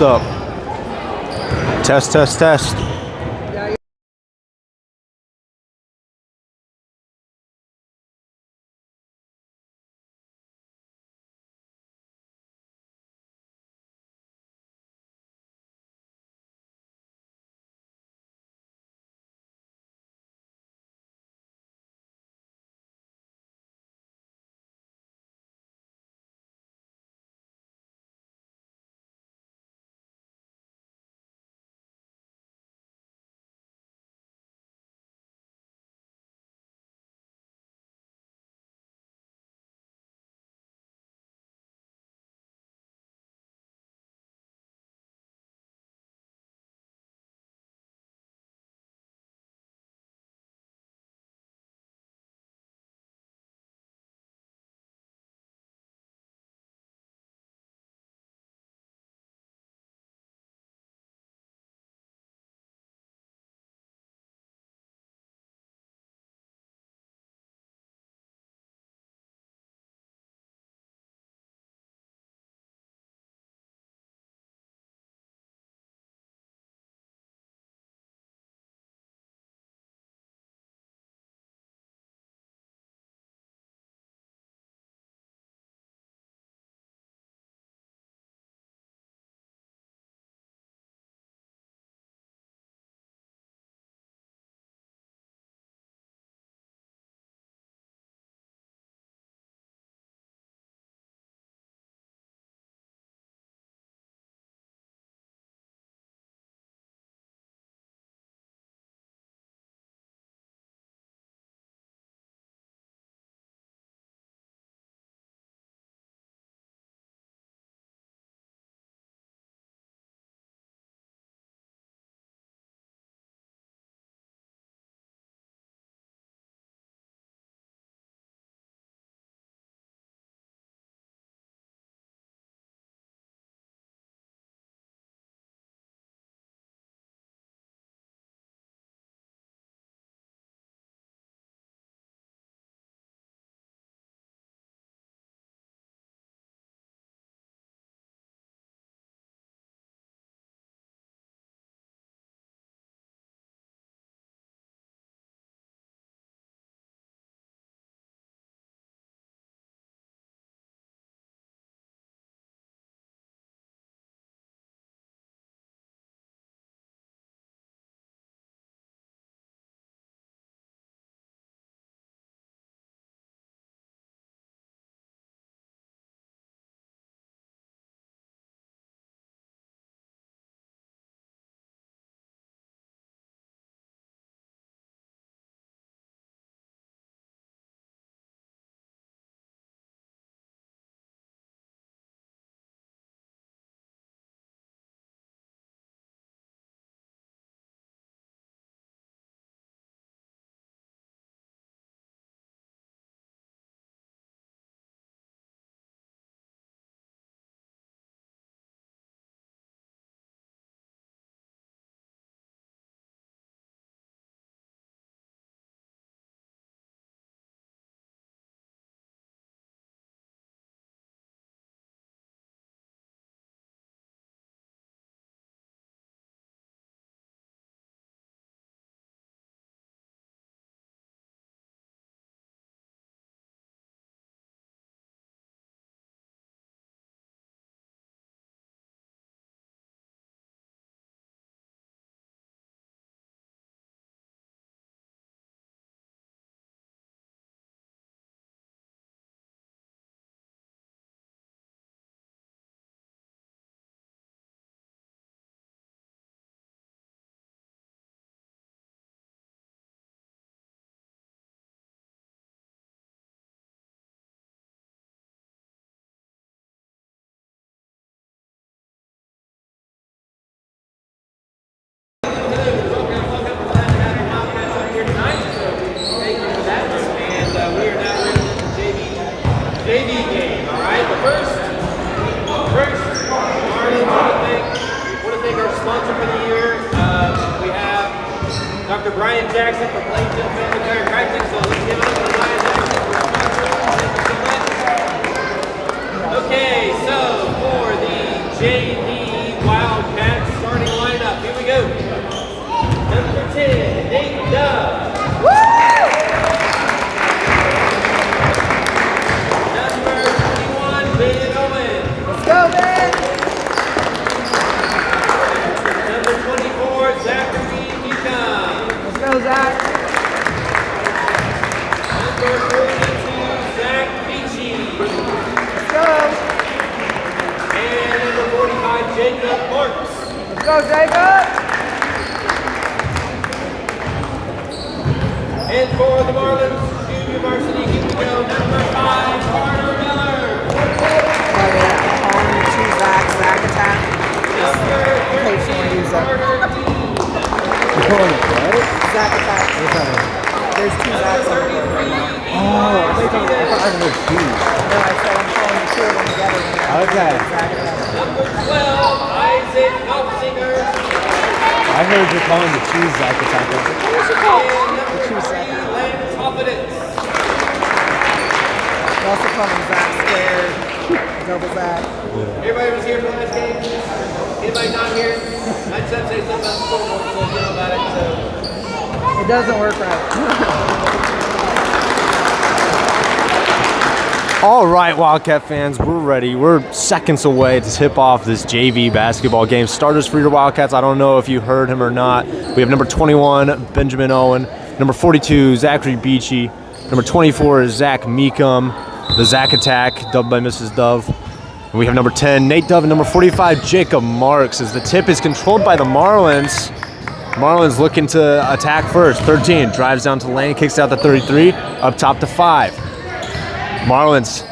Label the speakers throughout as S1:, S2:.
S1: What's up? Test, test, test.
S2: Dr. Brian Jackson from Plainfield Family Chiropractic. So let's give it up to Brian Jackson. Okay, so for the JV Wild 10, Nate Dove. Number 21, Ben Owen.
S3: Let's go, man.
S2: Number 24, Zachary Mecom.
S3: Let's go, Zach.
S2: Number 42, Zach Beachy.
S3: Let's go.
S2: And number 45, Jacob Marks.
S3: Let's go, Jacob.
S2: And for the Marlins, junior varsity, here we go, number 5, Carter Miller.
S3: On to Zach attack.
S2: Number
S3: Occasionally
S2: 13,
S3: use that.
S2: Carter D.
S3: Zach attack. There's 2 Zachs on the board right now.
S1: Oh, I thought I heard two.
S3: No, I said I'm calling the 2 of them together.
S1: Okay.
S3: Zach attack.
S2: Number 12, Isaac Knopfsinger.
S1: I heard you're calling the cheese Zach attack.
S2: And number 3, Lance Confidence.
S3: We also call him Zach Scared. Double Zach.
S2: Everybody was here for the last game? Anybody not here? I just have to say something about the scoreboard so you know about it. So.
S3: It doesn't work right.
S1: All right, Wildcat fans, we're ready. We're seconds away to tip off this JV basketball game. Starters for your Wildcats, I don't know if you heard him or not. We have number 21, Benjamin Owen. Number 42, Zachary Beachy. Number 24 is Zach Mecom. The Zach attack, dubbed by Mrs. Dove. And we have number 10, Nate Dove, and number 45, Jacob Marks, as the tip is controlled by the Marlins. Marlins looking to attack first. 13, drives down to the lane, kicks out to 33, up top to 5. Marlins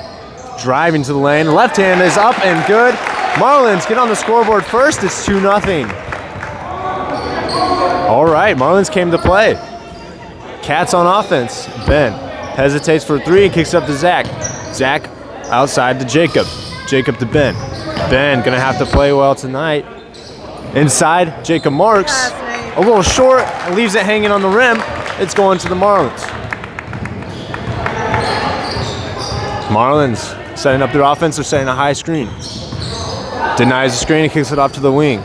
S1: driving to the lane. Left hand is up and good. Marlins get on the scoreboard first. It's 2-0. All right, Marlins came to play. Cats on offense. Ben hesitates for 3 and kicks up to Zach. Zach outside to Jacob. Jacob to Ben. Ben gonna have to play well tonight. Inside, Jacob Marks. A little short, leaves it hanging on the rim. It's going to the Marlins. Marlins setting up their offense. They're setting a high screen. Denies the screen and kicks it off to the wing.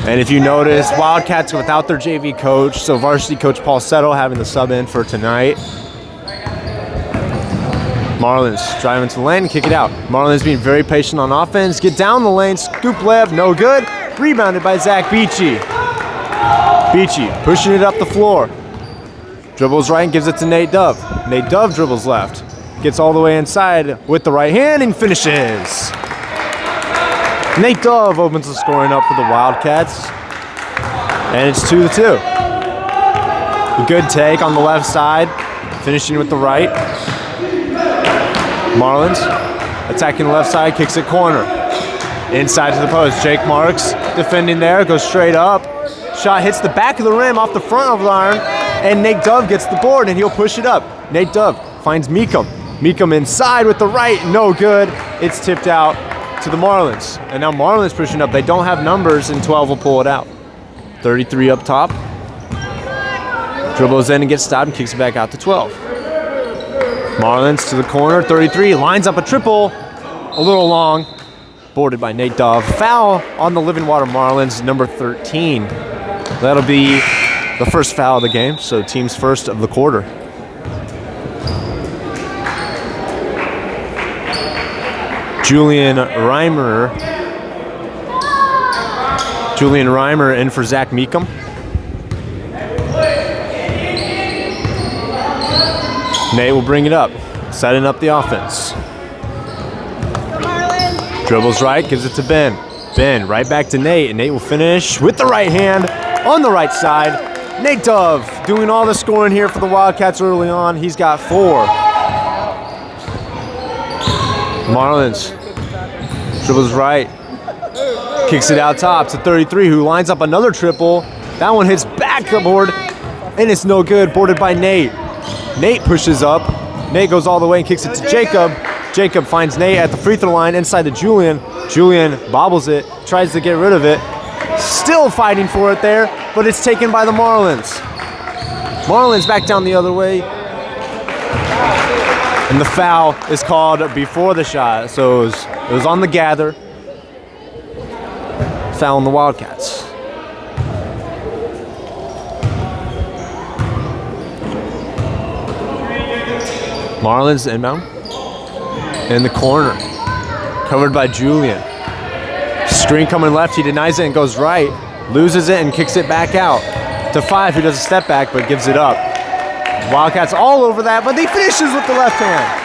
S1: And if you notice, Wildcats without their JV coach, so varsity coach Paul Settle having the sub in for tonight. Marlins driving to the lane and kick it out. Marlins being very patient on offense. Get down the lane, scoop layup, no good. Rebounded by Zach Beachy. Beachy pushing it up the floor. Dribbles right and gives it to Nate Dove. Nate Dove dribbles left. Gets all the way inside with the right hand and finishes. Nate Dove opens the scoring up for the Wildcats. And it's 2-2. A good take on the left side, finishing with the right. Marlins attacking the left side, kicks it corner. Inside to the post. Jake Marks defending there, goes straight up. Shot hits the back of the rim off the front of the iron, and Nate Dove gets the board and he'll push it up. Nate Dove finds Mecom. Mecom inside with the right, no good. It's tipped out to the Marlins. And now Marlins pushing up. They don't have numbers, and 12 will pull it out. 33 up top. Dribbles in and gets stopped and kicks it back out to 12. Marlins to the corner, 33, lines up a triple. A little long. Boarded by Nate Dove. Foul on the Living Water Marlins, number 13. That'll be the first foul of the game, so team's first of the quarter. Julian Reimer in for Zach Mecom. Nate will bring it up, setting up the offense. Dribbles right, gives it to Ben. Ben right back to Nate, and Nate will finish with the right hand on the right side. Nate Dove doing all the scoring here for the Wildcats early on. He's got 4. Marlins dribbles right, kicks it out top to 33, who lines up another triple. That one hits backboard, and it's no good. Boarded by Nate. Nate pushes up. Nate goes all the way and kicks it to Jacob. Jacob finds Nate at the free throw line inside to Julian. Julian bobbles it, tries to get rid of it. Still fighting for it there, but it's taken by the Marlins. Marlins back down the other way. And the foul is called before the shot, so it was on the gather. Foul on the Wildcats. Marlins inbound. In the corner. Covered by Julian. Screen coming left. He denies it and goes right. Loses it and kicks it back out. To 5, who does a step back but gives it up. Wildcats all over that, but he finishes with the left hand.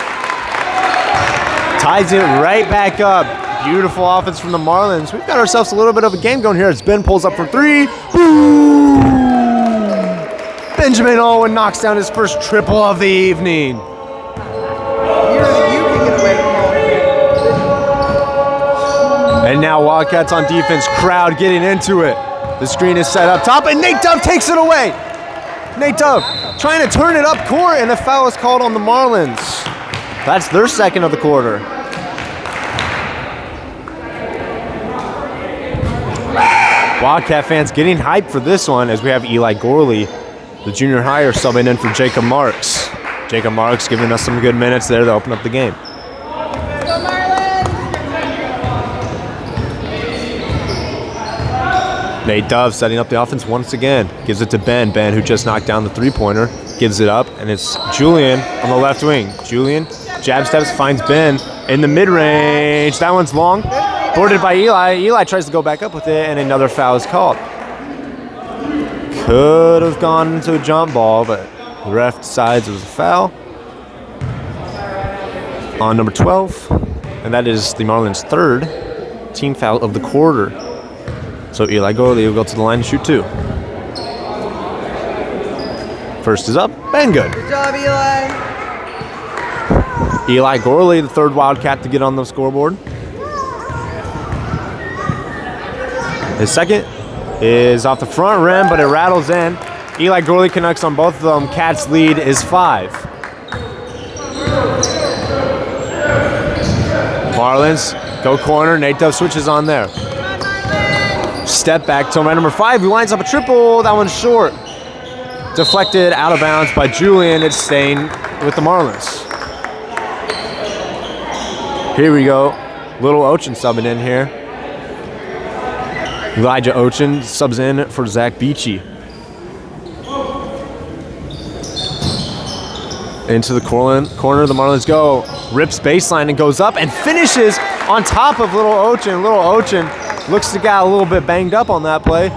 S1: Ties it right back up. Beautiful offense from the Marlins. We've got ourselves a little bit of a game going here as Ben pulls up for 3. Boom! Benjamin Owen knocks down his first triple of the evening.
S3: You can get away from all of it.
S1: And now Wildcats on defense, crowd getting into it. The screen is set up top, and Nate Dove takes it away. Nate Dove trying to turn it up court, and a foul is called on the Marlins. That's their second of the quarter. Wildcat fans getting hyped for this one as we have Eli Gorley, the junior hire, subbing in for Jacob Marks. Jacob Marks giving us some good minutes there to open up the game. Nate Dove setting up the offense once again. Gives it to Ben. Ben, who just knocked down the three-pointer, gives it up, and it's Julian on the left wing. Julian jab steps, finds Ben in the mid-range. That one's long. Boarded by Eli. Eli tries to go back up with it, and another foul is called. Could have gone into a jump ball, but the ref decides it was a foul on number 12, and that is the Marlins' third team foul of the quarter. So Eli Gorley will go to the line to shoot 2. First is up, and good.
S3: Good job, Eli.
S1: Eli Gorley, the third Wildcat to get on the scoreboard. His second is off the front rim, but it rattles in. Eli Gorley connects on both of them. Cats' lead is 5. Marlins go corner. Nate Dove switches on there. Step back to man number 5, who lines up a triple. That one's short. Deflected out of bounds by Julian. It's staying with the Marlins. Here we go. Little Ochin subbing in here. Elijah Ochin subs in for Zach Beachy. Into the corner, the Marlins go. Rips baseline and goes up and finishes on top of Little Ochin. Little Ochin looks to get a little bit banged up on that play.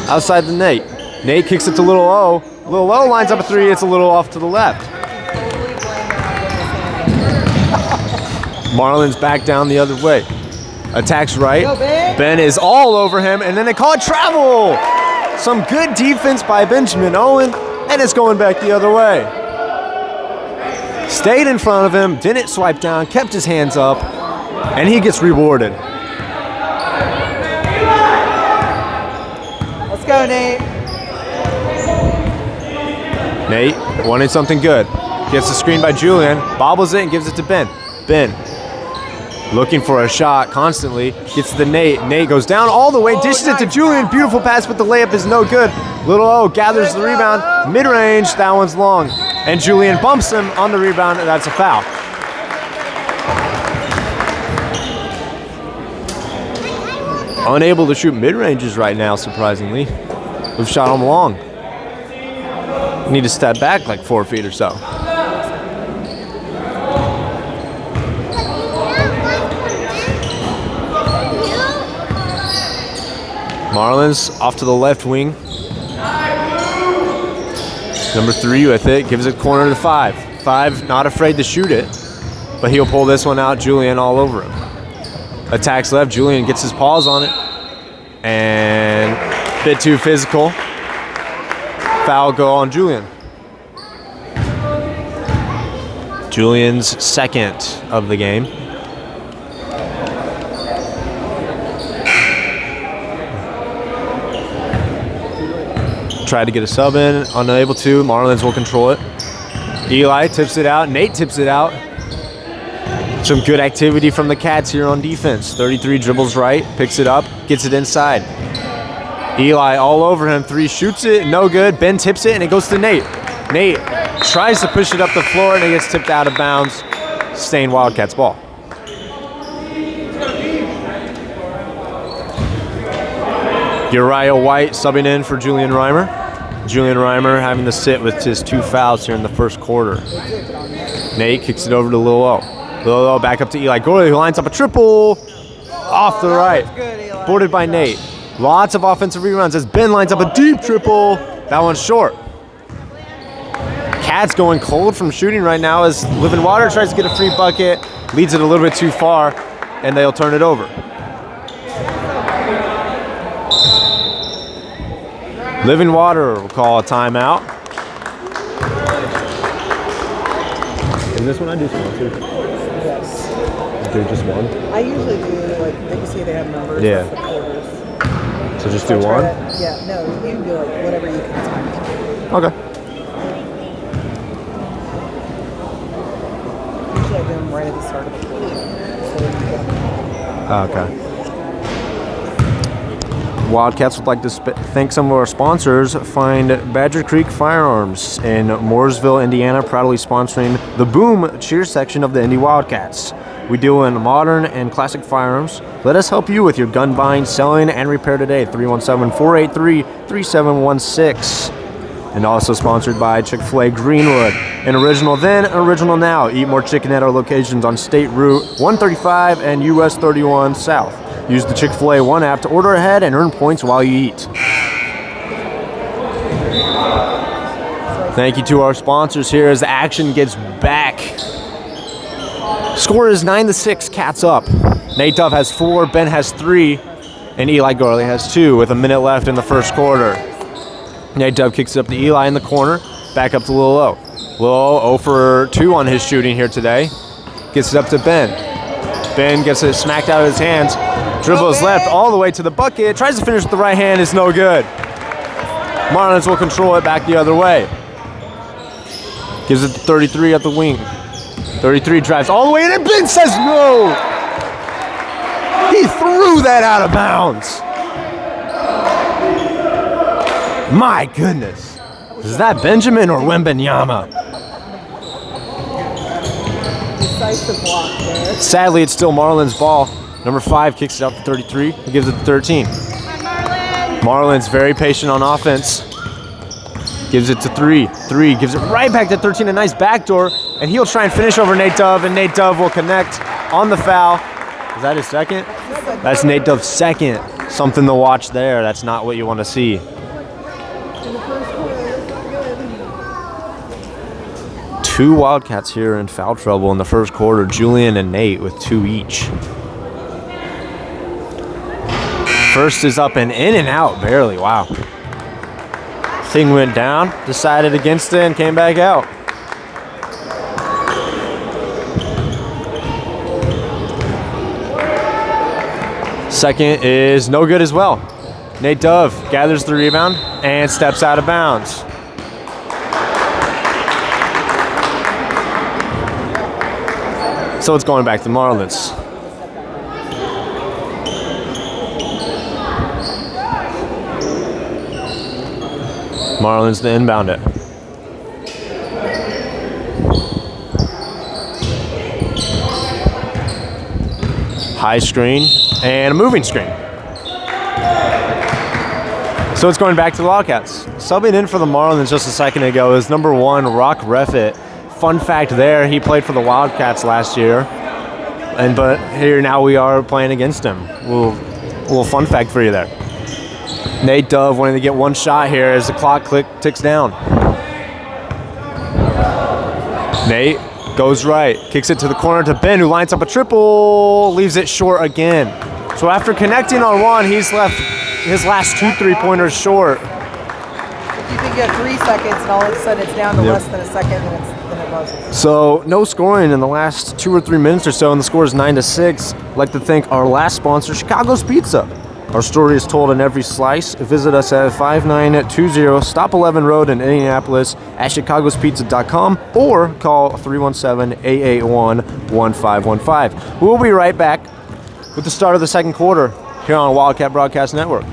S1: Outside the Nate. Nate kicks it to Little O. Little O lines up a 3. It's a little off to the left. Marlins back down the other way. Attacks right. Ben is all over him, and then they call it travel. Some good defense by Benjamin Owen, and it's going back the other way. Stayed in front of him, didn't swipe down, kept his hands up, and he gets rewarded.
S3: Let's go, Nate.
S1: Nate wanted something good. Gets the screen by Julian, bobbles it and gives it to Ben. Ben looking for a shot constantly, gets to the Nate. Nate goes down all the way, dishes it to Julian. Beautiful pass, but the layup is no good. Little O gathers the rebound, mid-range, that one's long. And Julian bumps him on the rebound, and that's a foul. Unable to shoot mid-ranges right now, surprisingly. We've shot them long. Need to step back like 4 feet or so. Marlins off to the left wing. Number 3 with it, gives it corner to 5. 5 not afraid to shoot it, but he'll pull this one out. Julian all over him. Attacks left, Julian gets his paws on it. And a bit too physical. Foul go on Julian. Julian's second of the game. Tried to get a sub in, unable to. Marlins will control it. Eli tips it out. Nate tips it out. Some good activity from the Cats here on defense. 33 dribbles right, picks it up, gets it inside. Eli all over him. 3 shoots it, no good. Ben tips it, and it goes to Nate. Nate tries to push it up the floor, and it gets tipped out of bounds. Staying Wildcats ball. Uriah White subbing in for Julian Reimer. Julian Reimer having to sit with his 2 fouls here in the first quarter. Nate kicks it over to Lil O. Lil O back up to Eli Gorley, who lines up a triple off the right. Boarded by Nate. Lots of offensive rebounds as Ben lines up a deep triple. That one's short. Cats going cold from shooting right now as Living Water tries to get a free bucket, leads it a little bit too far, and they'll turn it over. Living Water will call a timeout. Is this one I do small too?
S3: Yes.
S1: Do just one?
S3: I usually do, like, they see they have numbers.
S1: Yeah.
S3: That's the quarters.
S1: So just
S3: So
S1: do
S3: I try
S1: one?
S3: yeah, no, you can do like whatever you can time.
S1: Okay.
S3: Usually I do them right at the start of the quarter. So that you get them.
S1: Okay. Wildcats would like to thank some of our sponsors. Find Badger Creek Firearms in Mooresville, Indiana, proudly sponsoring the Boom cheer section of the Indy Wildcats. We deal in modern and classic firearms. Let us help you with your gun buying, selling, and repair today. 317-483-3716. And also sponsored by Chick-fil-A Greenwood. An original then, an original now. Eat more chicken at our locations on State Route 135 and US 31 South. Use the Chick-fil-A One app to order ahead and earn points while you eat. Thank you to our sponsors here as the action gets back. Score is 9-6, Cats up. Nate Dove has 4, Ben has 3, and Eli Gorley has 2 with a minute left in the first quarter. Nate Dove kicks it up to Eli in the corner, back up to Lil O. Lil O 0 for 2 on his shooting here today. Gets it up to Ben. Ben gets it smacked out of his hands. Dribbles left all the way to the bucket. Tries to finish with the right hand. It's no good. Marlins will control it back the other way. Gives it to 33 at the wing. 33 drives all the way in, and Ben says no. He threw that out of bounds. My goodness. Is that Benjamin or Wembanyama?
S3: Decisive block there.
S1: Sadly, it's still Marlins ball. Number 5 kicks it out to 33. He gives it to 13. Marlins very patient on offense. Gives it to 3. 3 gives it right back to 13. A nice backdoor. And he'll try and finish over Nate Dove. And Nate Dove will connect on the foul. Is that his second? That's Nate Dove's second. Something to watch there. That's not what you want to see. Two Wildcats here in foul trouble in the first quarter. Julian and Nate with 2 each. First is up and in and out, barely. Wow. Thing went down, decided against it, and came back out. Second is no good as well. Nate Dove gathers the rebound and steps out of bounds. So it's going back to Marlins. Marlins to inbound it. High screen and a moving screen. So it's going back to the Wildcats. Subbing in for the Marlins just a second ago is number 1, Rock Reffitt. Fun fact there, he played for the Wildcats last year. But here now we are playing against him. Little fun fact for you there. Nate Dove wanting to get one shot here as the clock ticks down. Nate goes right, kicks it to the corner to Ben, who lines up a triple, leaves it short again. So after connecting on one, he's left his last 2 3-pointers short.
S3: You can get 3 seconds, and all of a sudden it's down to less than a second, and it buzzes.
S1: So no scoring in the last 2 or 3 minutes or so, and the score is 9-6. I'd like to thank our last sponsor, Chicago's Pizza. Our story is told in every slice. Visit us at 5920 Stop 11 Road in Indianapolis at chicagospizza.com or call 317-881-1515. We'll be right back with the start of the second quarter here on Wildcat Broadcast Network.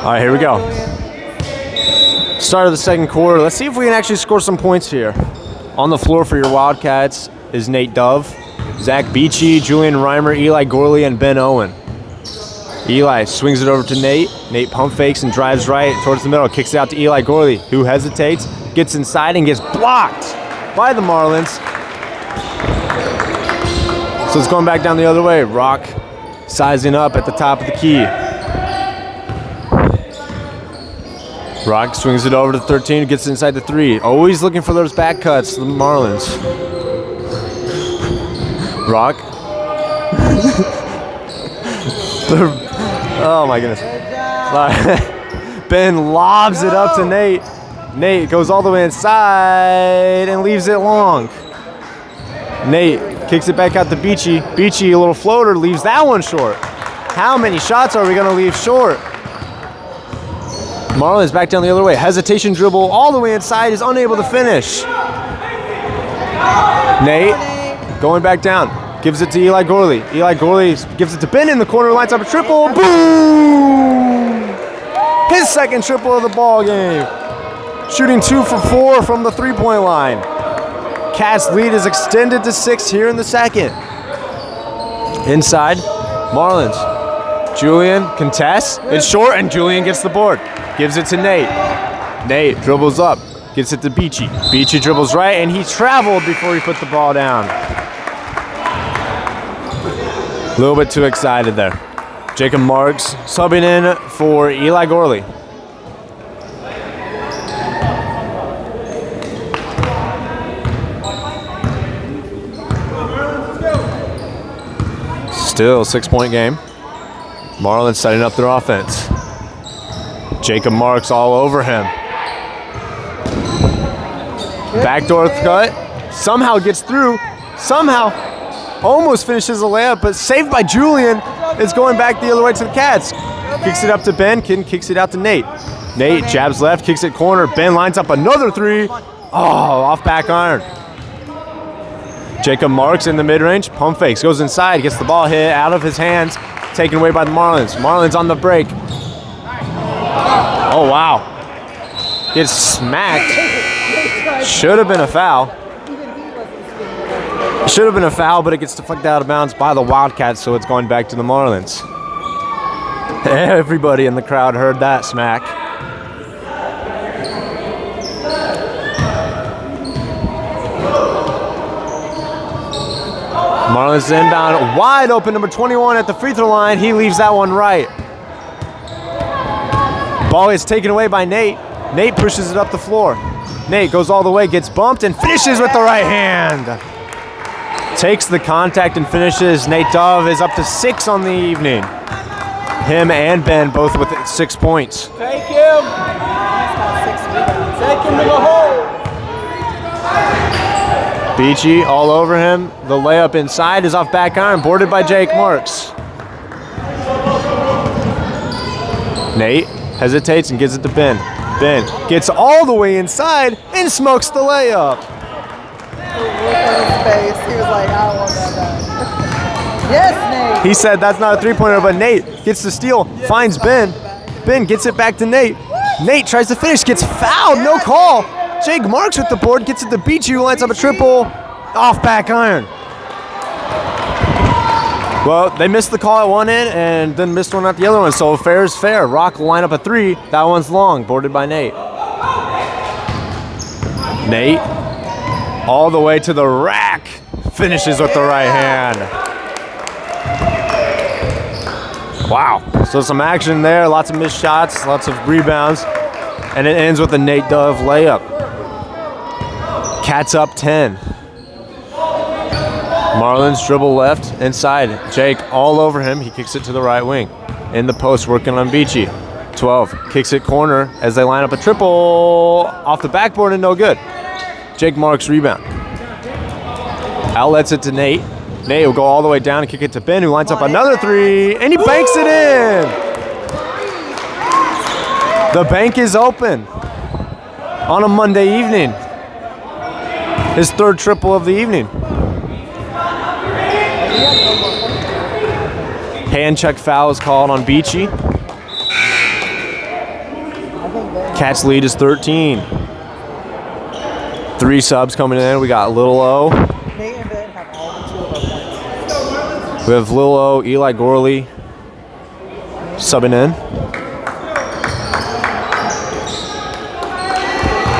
S1: All right, here we go. Start of the second quarter. Let's see if we can actually score some points here. On the floor for your Wildcats is Nate Dove, Zach Beachy, Julian Reimer, Eli Gorley, and Ben Owen. Eli swings it over to Nate. Nate pump fakes and drives right towards the middle. Kicks it out to Eli Gorley, who hesitates, gets inside, and gets blocked by the Marlins. So it's going back down the other way. Rock sizing up at the top of the key. Rock swings it over to 13, gets inside the 3. Always looking for those back cuts, the Marlins. Rock. Oh my goodness. Ben lobs it up to Nate. Nate goes all the way inside and leaves it long. Nate kicks it back out to Beachy. Beachy, a little floater, leaves that one short. How many shots are we going to leave short? Marlins back down the other way. Hesitation dribble all the way inside, is unable to finish. Nate going back down. Gives it to Eli Gorley. Eli Gorley gives it to Ben in the corner, lines up a triple. Boom! His second triple of the ball game. Shooting 2 for 4 from the three-point line. Cats lead is extended to 6 here in the second. Inside, Marlins. Julian contests. It's short, and Julian gets the board. Gives it to Nate. Nate dribbles up. Gets it to Beachy. Beachy dribbles right, and he traveled before he put the ball down. A little bit too excited there. Jacob Marks subbing in for Eli Gorley. Still 6-point game. Marlins setting up their offense. Jacob Marks all over him. Backdoor cut. Somehow gets through. Somehow almost finishes the layup, but saved by Julian. It's going back the other way to the Cats. Kicks it up to Ben. Kicks it out to Nate. Nate jabs left, kicks it corner. Ben lines up another 3. Oh, off back iron. Jacob Marks in the mid-range. Pump fakes. Goes inside. Gets the ball hit out of his hands. Taken away by the Marlins. Marlins on the break. Oh, wow. Gets smacked. Should have been a foul. Should have been a foul, but it gets deflected out of bounds by the Wildcats, so it's going back to the Marlins. Everybody in the crowd heard that smack. Marlins inbound, wide open, number 21 at the free throw line. He leaves that one right. Ball is taken away by Nate. Nate pushes it up the floor. Nate goes all the way, gets bumped, and finishes with the right hand. Takes the contact and finishes. Nate Dove is up to 6 on the evening. Him and Ben both with 6 points.
S2: Take him. Take him to the hole.
S1: Beachy all over him. The layup inside is off back iron, boarded by Jake Marks. Nate hesitates and gives it to Ben. Ben gets all the way inside and smokes the layup.
S3: Look at his face. He was like, I want that back. Yes, Nate.
S1: He said that's not a three-pointer, but Nate gets the steal, finds Ben. Ben gets it back to Nate. Nate tries to finish, gets fouled, no call. Jake Marks with the board, gets it to Beachy, who lines up a triple, off back iron. Well, they missed the call at one end and then missed one at the other one, so fair is fair. Rock will line up a 3. That one's long, boarded by Nate. Nate, all the way to the rack, finishes with the right hand. Wow, so some action there, lots of missed shots, lots of rebounds, and it ends with a Nate Dove layup. Cats up 10. Marlins dribble left, inside. Jake all over him. He kicks it to the right wing. In the post, working on Beachy. 12, kicks it corner as they line up a triple off the backboard and no good. Jake Marks rebound. Outlets it to Nate. Nate will go all the way down and kick it to Ben, who lines up another 3, and he banks it in. The bank is open on a Monday evening. His 3rd triple of the evening. Hand check foul is called on Beachy. Cats lead is 13. 3 subs coming in. We got Lil O.
S3: Nate and Ben have all the 2 of our points.
S1: We have Lil O, Eli Gorley subbing in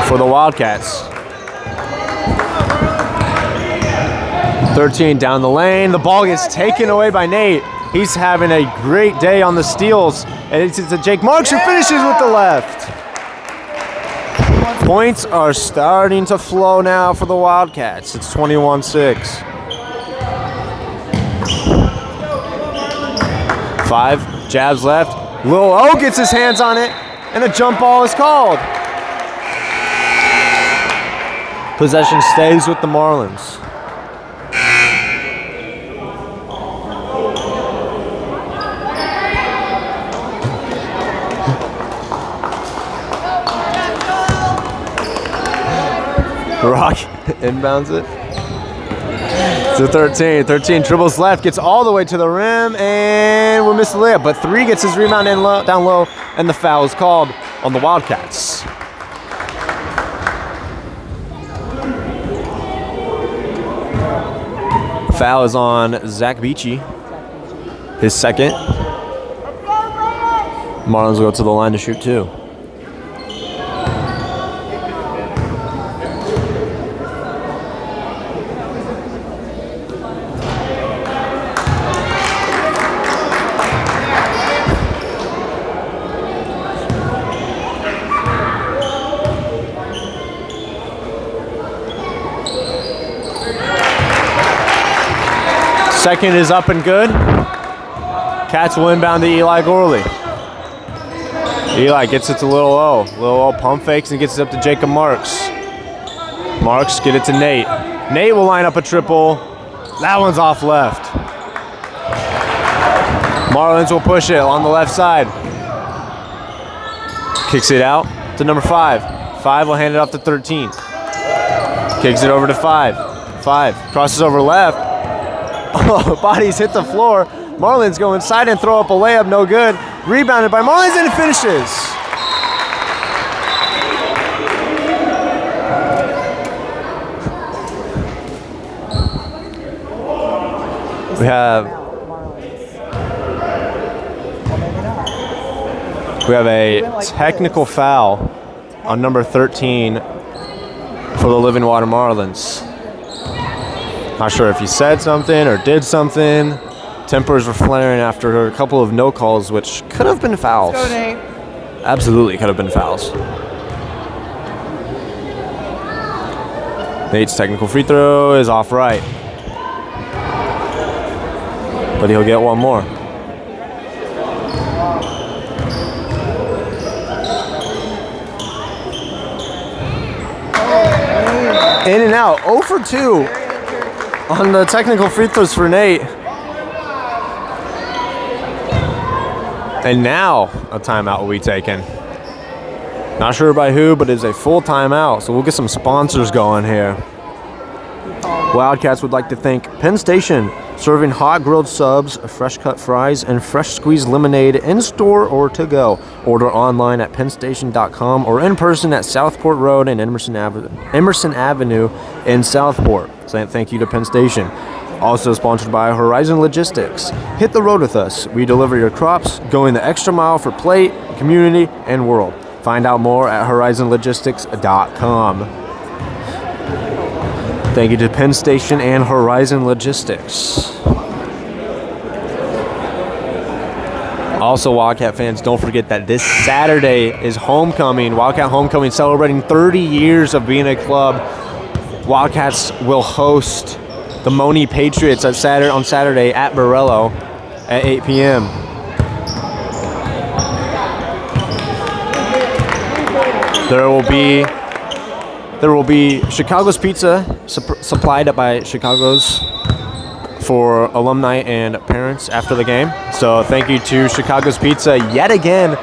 S1: for the Wildcats. 13 down the lane. The ball gets taken away by Nate. He's having a great day on the steals. And it's to Jake Marks who finishes with the left. Points are starting to flow now for the Wildcats. It's 21-6. 5, jabs left. Lil O gets his hands on it, and a jump ball is called. Possession stays with the Marlins. Rock inbounds it to 13. 13 dribbles left, gets all the way to the rim, and we'll miss the layup. But 3 gets his rebound in down low, and the foul is called on the Wildcats. Foul is on Zach Beachy, his second. Marlins will go to the line to shoot 2. Second is up and good. Cats will inbound to Eli Gorley. Eli gets it to Lil O. Lil O pump fakes and gets it up to Jacob Marks. Marks get it to Nate. Nate will line up a triple. That one's off left. Marlins will push it on the left side. Kicks it out to number 5. 5 will hand it off to 13. Kicks it over to 5. 5 crosses over left. Oh, bodies hit the floor. Marlins go inside and throw up a layup, no good. Rebounded by Marlins and it finishes. We have a technical foul on number 13 for the Living Water Marlins. Not sure if he said something or did something. Tempers were flaring after a couple of no calls, which could have been fouls.
S3: Let's go, Nate.
S1: Absolutely could have been fouls. Nate's technical free throw is off right. But he'll get one more. In and out, 0 for 2 on the technical free throws for Nate. And now a timeout will be taken. Not sure by who, but it's a full timeout. So we'll get some sponsors going here. Wildcats would like to thank Penn Station, serving hot grilled subs, fresh cut fries, and fresh squeezed lemonade in-store or to go. Order online at pennstation.com or in person at Southport Road and Emerson Avenue in Southport. So thank you to Penn Station. Also sponsored by Horizon Logistics. Hit the road with us. We deliver your crops, going the extra mile for plate, community, and world. Find out more at horizonlogistics.com. Thank you to Penn Station and Horizon Logistics. Also, Wildcat fans, don't forget that this Saturday is homecoming. Wildcat Homecoming, celebrating 30 years of being a club. Wildcats will host the Moni Patriots on Saturday at Borello at 8 p.m. There will be Chicago's Pizza supplied by Chicago's for alumni and parents after the game. So thank you to Chicago's Pizza yet again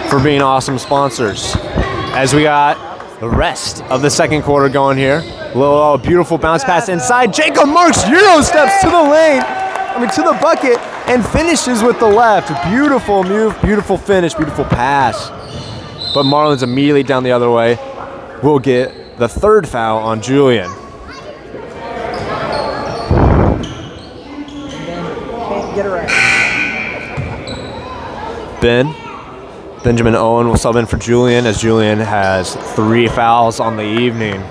S1: for being awesome sponsors. As we got the rest of the second quarter going here. Little beautiful bounce pass inside. Jacob Marks Euro steps to the lane, to the bucket, and finishes with the left. Beautiful move, beautiful finish, beautiful pass. but Marlins immediately down the other way will get the third foul on Julian.
S3: Can't get it right.
S1: Benjamin Owen will sub in for Julian, as Julian has 3 fouls on the evening.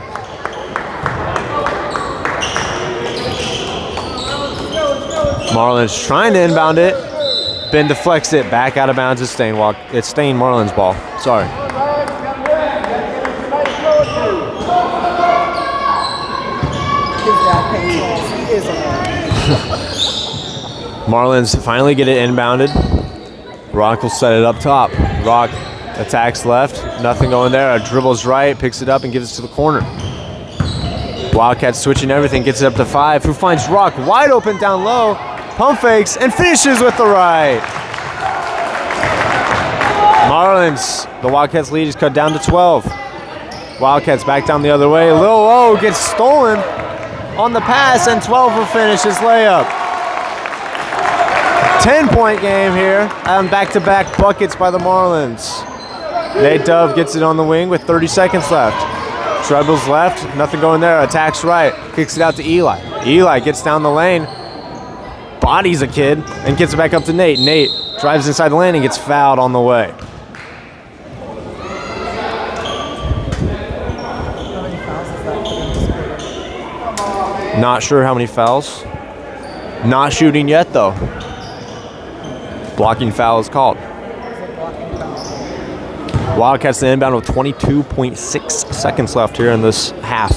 S1: Marlins trying to inbound it. Ben deflects it back out of bounds. It's staying Marlins ball. Sorry.
S3: His dad paints walls. He is a man.
S1: Marlins finally get it inbounded. Rock will set it up top. Rock attacks left. Nothing going there. Dribbles right, picks it up, and gives it to the corner. Wildcats switching everything, gets it up to 5. Who finds Rock wide open down low, pump fakes, and finishes with the right. Marlins, the Wildcats lead is cut down to 12. Wildcats back down the other way. Lil O gets stolen on the pass, and 12 will finish his layup. 10-point game here on back-to-back buckets by the Marlins. Nate Dove gets it on the wing with 30 seconds left. Trebles left, nothing going there. Attacks right, kicks it out to Eli. Eli gets down the lane, bodies a kid, and gets it back up to Nate. Nate drives inside the lane and gets fouled on the way.
S3: How many fouls is that for them to score?
S1: Not sure how many fouls. Not shooting yet, though. Blocking foul is called. Wildcats the inbound with 22.6 seconds left here in this half.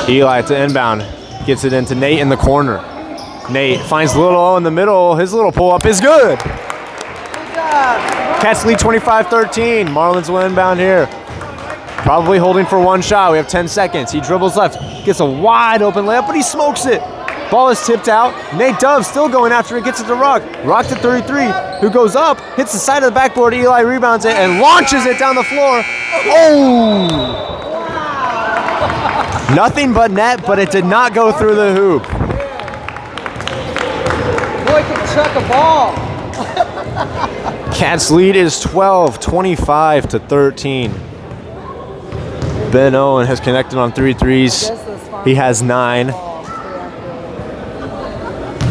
S1: Eli to inbound. Gets it into Nate in the corner. Nate finds Little O in the middle. His little pull-up is good. Cats lead 25-13. Marlins will inbound here. Probably holding for one shot. We have 10 seconds. He dribbles left. Gets a wide open layup, but he smokes it. Ball is tipped out. Nate Dove still going after it. Gets it to Rock. Rock to 33, who goes up, hits the side of the backboard. Eli rebounds it and launches it down the floor. Oh! Nothing but net, but it did not go through the hoop.
S3: Boy can chuck a ball.
S1: Cats lead is 12, 25-13. Ben Owen has connected on 3 threes. He has 9.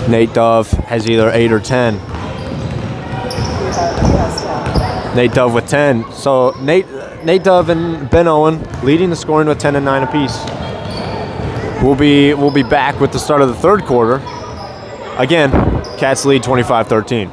S1: Nate Dove has either 8 or 10. Nate Dove with 10. So Nate Dove and Ben Owen leading the scoring with 10 and 9 apiece. We'll be back with the start of the third quarter. Again, Cats lead 25-13.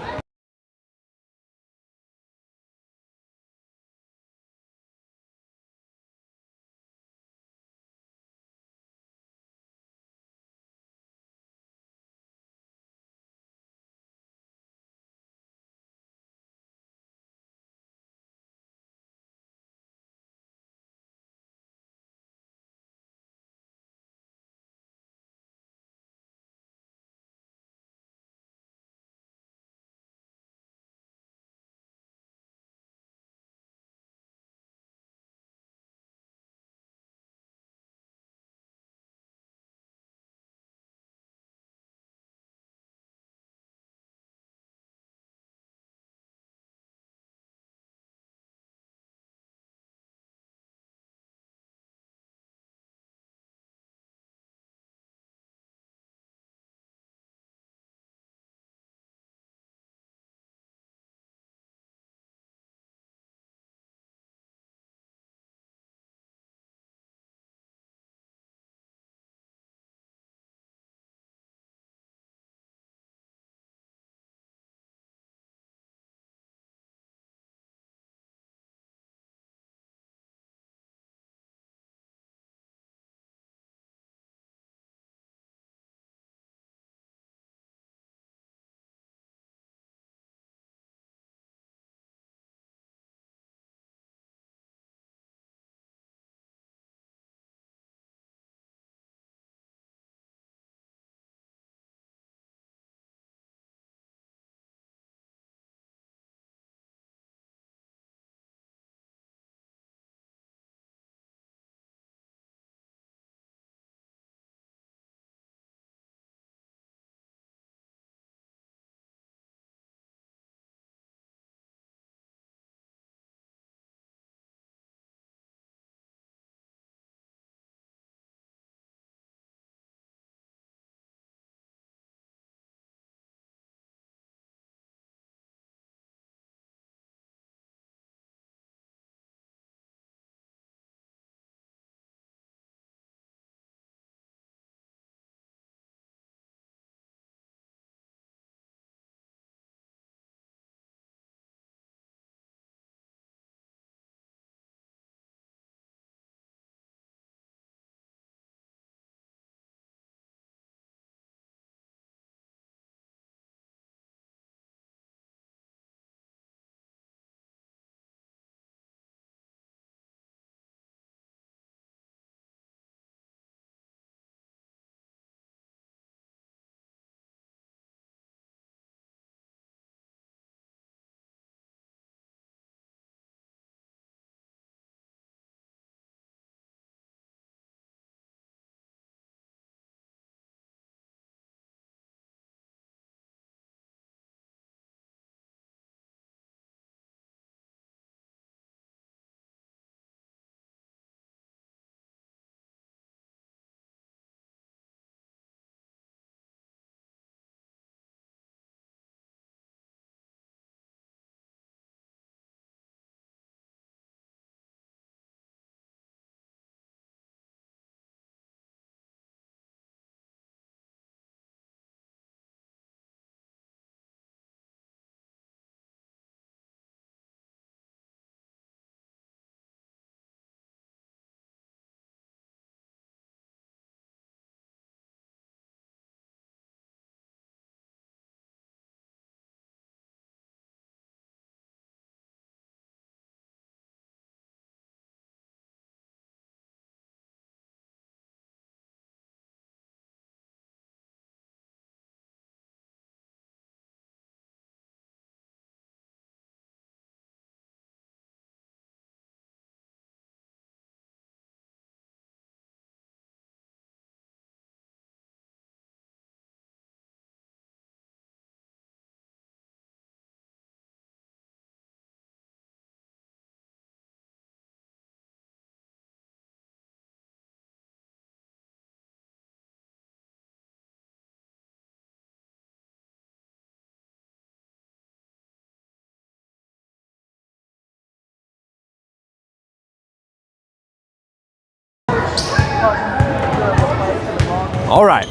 S1: All right.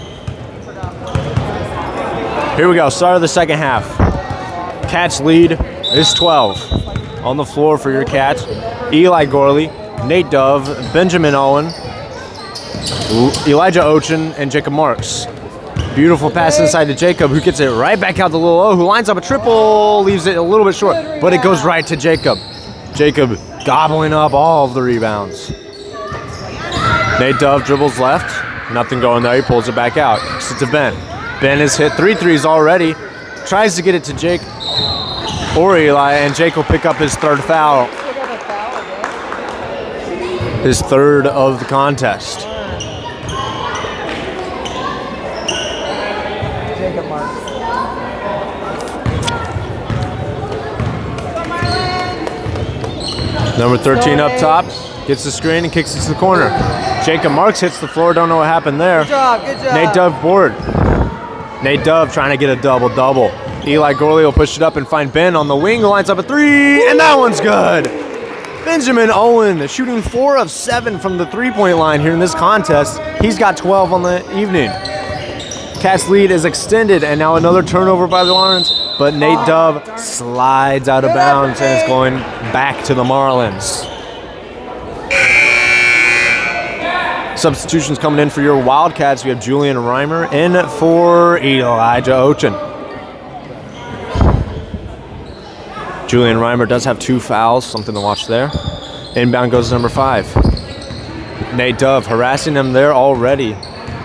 S1: Here we go. Start of the second half. Cats lead is 12. On the floor for your Cats, Eli Gorley, Nate Dove, Benjamin Owen, Elijah Ochin, and Jacob Marks. Beautiful pass inside to Jacob, who gets it right back out to Lil O, who lines up a triple, leaves it a little bit short, but it goes right to Jacob. Jacob gobbling up all of the rebounds. Nate Dove dribbles left, nothing going there, he pulls it back out. Kicks it to Ben. Ben has hit 3 threes already, tries to get it to Jake or Eli, and Jake will pick up his third foul. His third of the contest.
S3: Jacob Marks.
S1: Number 13 up top, gets the screen and kicks it to the corner. Jacob Marks hits the floor, don't know what happened there.
S3: Good job, good job.
S1: Nate Dove board. Nate Dove trying to get a double-double. Eli Gorley will push it up and find Ben on the wing, who lines up a 3, and that one's good. Benjamin Owen shooting 4 of 7 from the three-point line here in this contest. He's got 12 on the evening. Cats lead is extended, and now another turnover by the Marlins, but Nate Dove slides out of bounds and it's going back to the Marlins. Substitutions coming in for your Wildcats. We have Julian Reimer in for Elijah Ochin. Julian Reimer does have 2 fouls, something to watch there. Inbound goes to number 5. Nate Dove harassing him there already.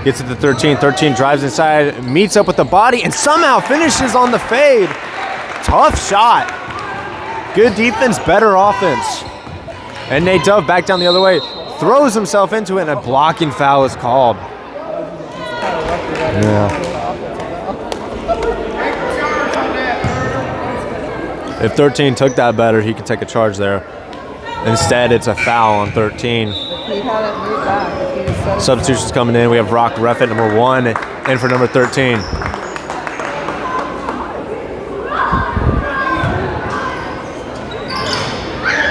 S1: Gets it to 13. 13 drives inside, meets up with the body, and somehow finishes on the fade. Tough shot. Good defense, better offense. And Nate Dove back down the other way. Throws himself into it, and a blocking foul is called. Yeah. If 13 took that better, he could take a charge there. Instead, it's a foul on 13. Substitutions coming in. We have Rock Ruff at number 1 and for number 13.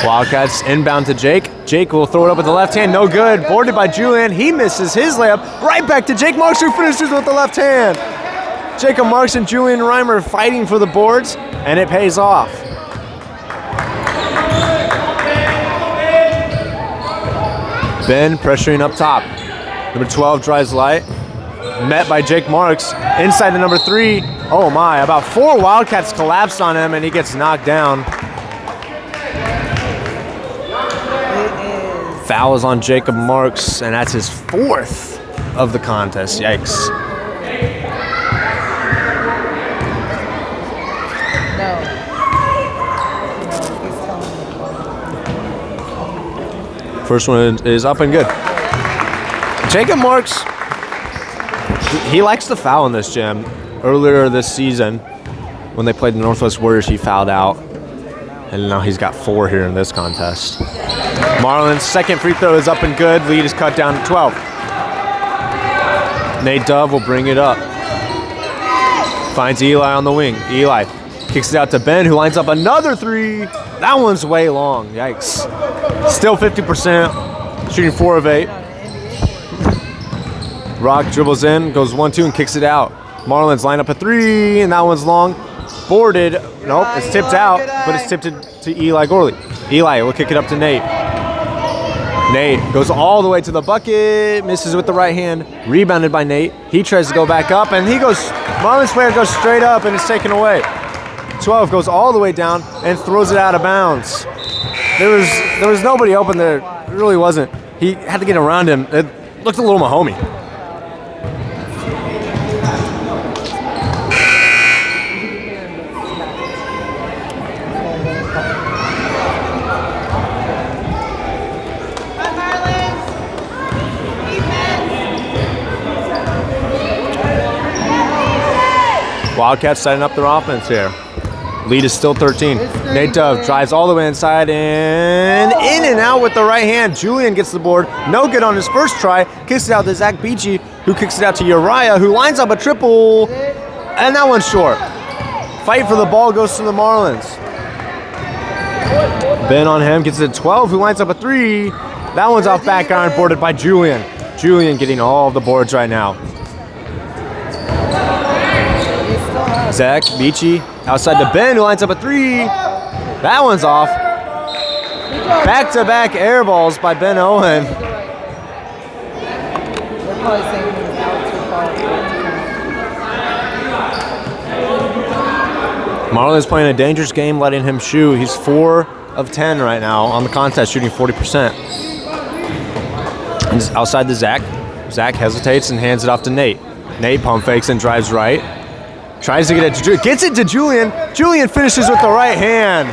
S1: Wildcats inbound to Jake. Jake will throw it up with the left hand. No good. Boarded by Julian. He misses his layup. Right back to Jake Marks, who finishes with the left hand. Jacob Marks and Julian Reimer fighting for the boards, and it pays off. Ben pressuring up top. Number 12 drives light. Met by Jake Marks. Inside to number 3. Oh my, about 4 Wildcats collapsed on him, and he gets knocked down. Foul is on Jacob Marks, and that's his 4th of the contest. Yikes. First one is up and good. Jacob Marks, he likes to foul in this gym. Earlier this season, when they played the Northwest Warriors, he fouled out. And now he's got 4 here in this contest. Marlins' second free throw is up and good. Lead is cut down to 12. Nate Dove will bring it up. Finds Eli on the wing. Eli kicks it out to Ben, who lines up another 3. That one's way long. Yikes. Still 50%. Shooting 4 of 8. Rock dribbles in, goes 1-2, and kicks it out. Marlins line up a 3, and that one's long. Boarded. Nope, it's tipped out, but it's tipped to Eli Gorley. Eli will kick it up to Nate. Nate goes all the way to the bucket, misses with the right hand, rebounded by Nate. He tries to go back up, and Marlins player goes straight up, and it's taken away. 12 goes all the way down and throws it out of bounds. There was nobody open there. It really wasn't. He had to get around him. It looked a little Mahomey. Wildcats setting up their offense here. Lead is still 13. Nate Dove drives all the way inside and in and out with the right hand. Julian gets the board. No good on his first try. Kicks it out to Zach Beachy, who kicks it out to Uriah, who lines up a triple. And that one's short. Fight for the ball goes to the Marlins. Ben on him, gets it to 12, who lines up a 3. That one's off back iron, boarded by Julian. Julian getting all of the boards right now. Zach Beachy outside to Ben, who lines up a 3. That one's off. Back-to-back air balls by Ben Owen. Marlins playing a dangerous game, letting him shoot. He's 4 of 10 right now on the contest, shooting 40%. He's outside to Zach. Zach hesitates and hands it off to Nate. Nate pump fakes and drives right. Tries to get it to Julian. Gets it to Julian. Julian finishes with the right hand.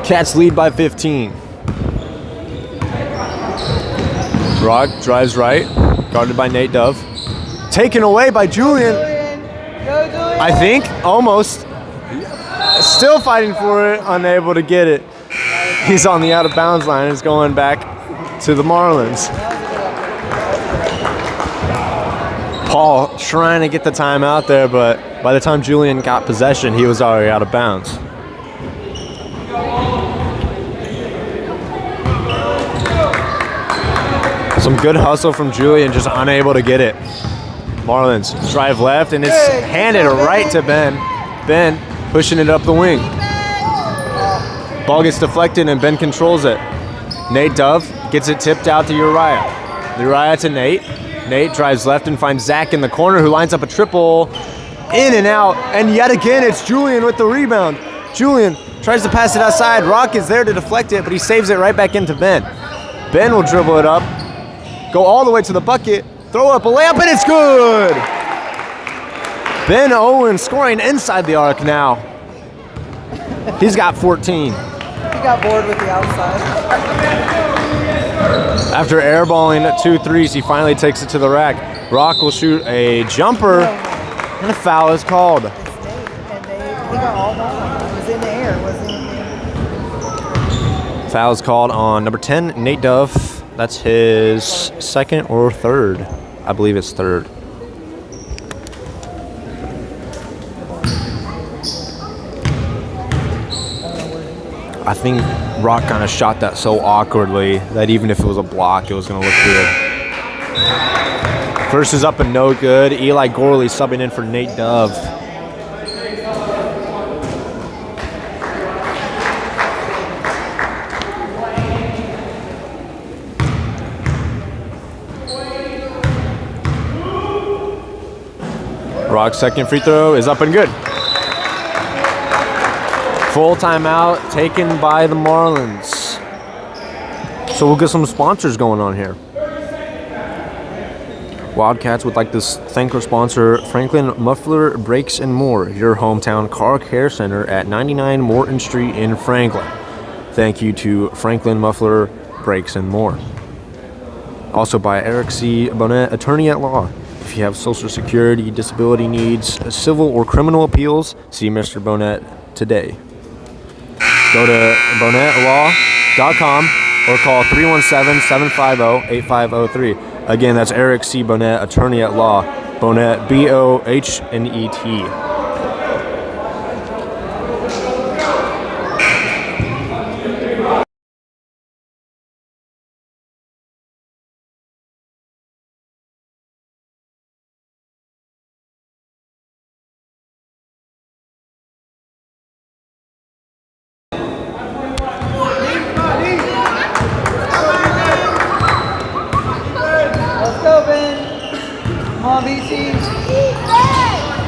S1: Cats lead by 15. Rock drives right. Guarded by Nate Dove. Taken away by Julian. I think, almost. Still fighting for it, unable to get it. He's on the out of bounds line. It's going back to the Marlins. Paul trying to get the time out there, but by the time Julian got possession, he was already out of bounds. Some good hustle from Julian, just unable to get it. Marlins drive left, and it's handed right to Ben. Ben pushing it up the wing. Ball gets deflected, and Ben controls it. Nate Dove gets it tipped out to Uriah. Uriah to Nate. Nate drives left and finds Zach in the corner, who lines up a triple. In and out, and yet again, it's Julian with the rebound. Julian tries to pass it outside. Rock is there to deflect it, but he saves it right back into Ben. Ben will dribble it up, go all the way to the bucket, throw up a layup, and it's good! Ben Owen scoring inside the arc now. He's got 14.
S3: He got bored with the outside.
S1: After airballing 2 threes, he finally takes it to the rack. Rock will shoot a jumper, and a foul is called.
S3: He got all ball. It was in the air.
S1: Foul is called on number 10, Nate Dove. That's his second or third. I believe it's third. I think Rock kind of shot that so awkwardly that even if it was a block, it was going to look good. First is up and no good. Eli Gorley subbing in for Nate Dove. Rock's second free throw is up and good. Full timeout taken by the Marlins. So we'll get some sponsors going on here. Wildcats would like to thank our sponsor, Franklin Muffler Brakes and More, your hometown car care center at 99 Morton Street in Franklin. Thank you to Franklin Muffler Brakes and More. Also by Eric C. Bonnet, attorney at law. If you have Social Security, disability needs, civil or criminal appeals, see Mr. Bonnet today. Go to BonnetLaw.com or call 317-750-8503. Again, that's Eric C. Bonnet, attorney at law. Bonnet, B-O-H-N-E-T.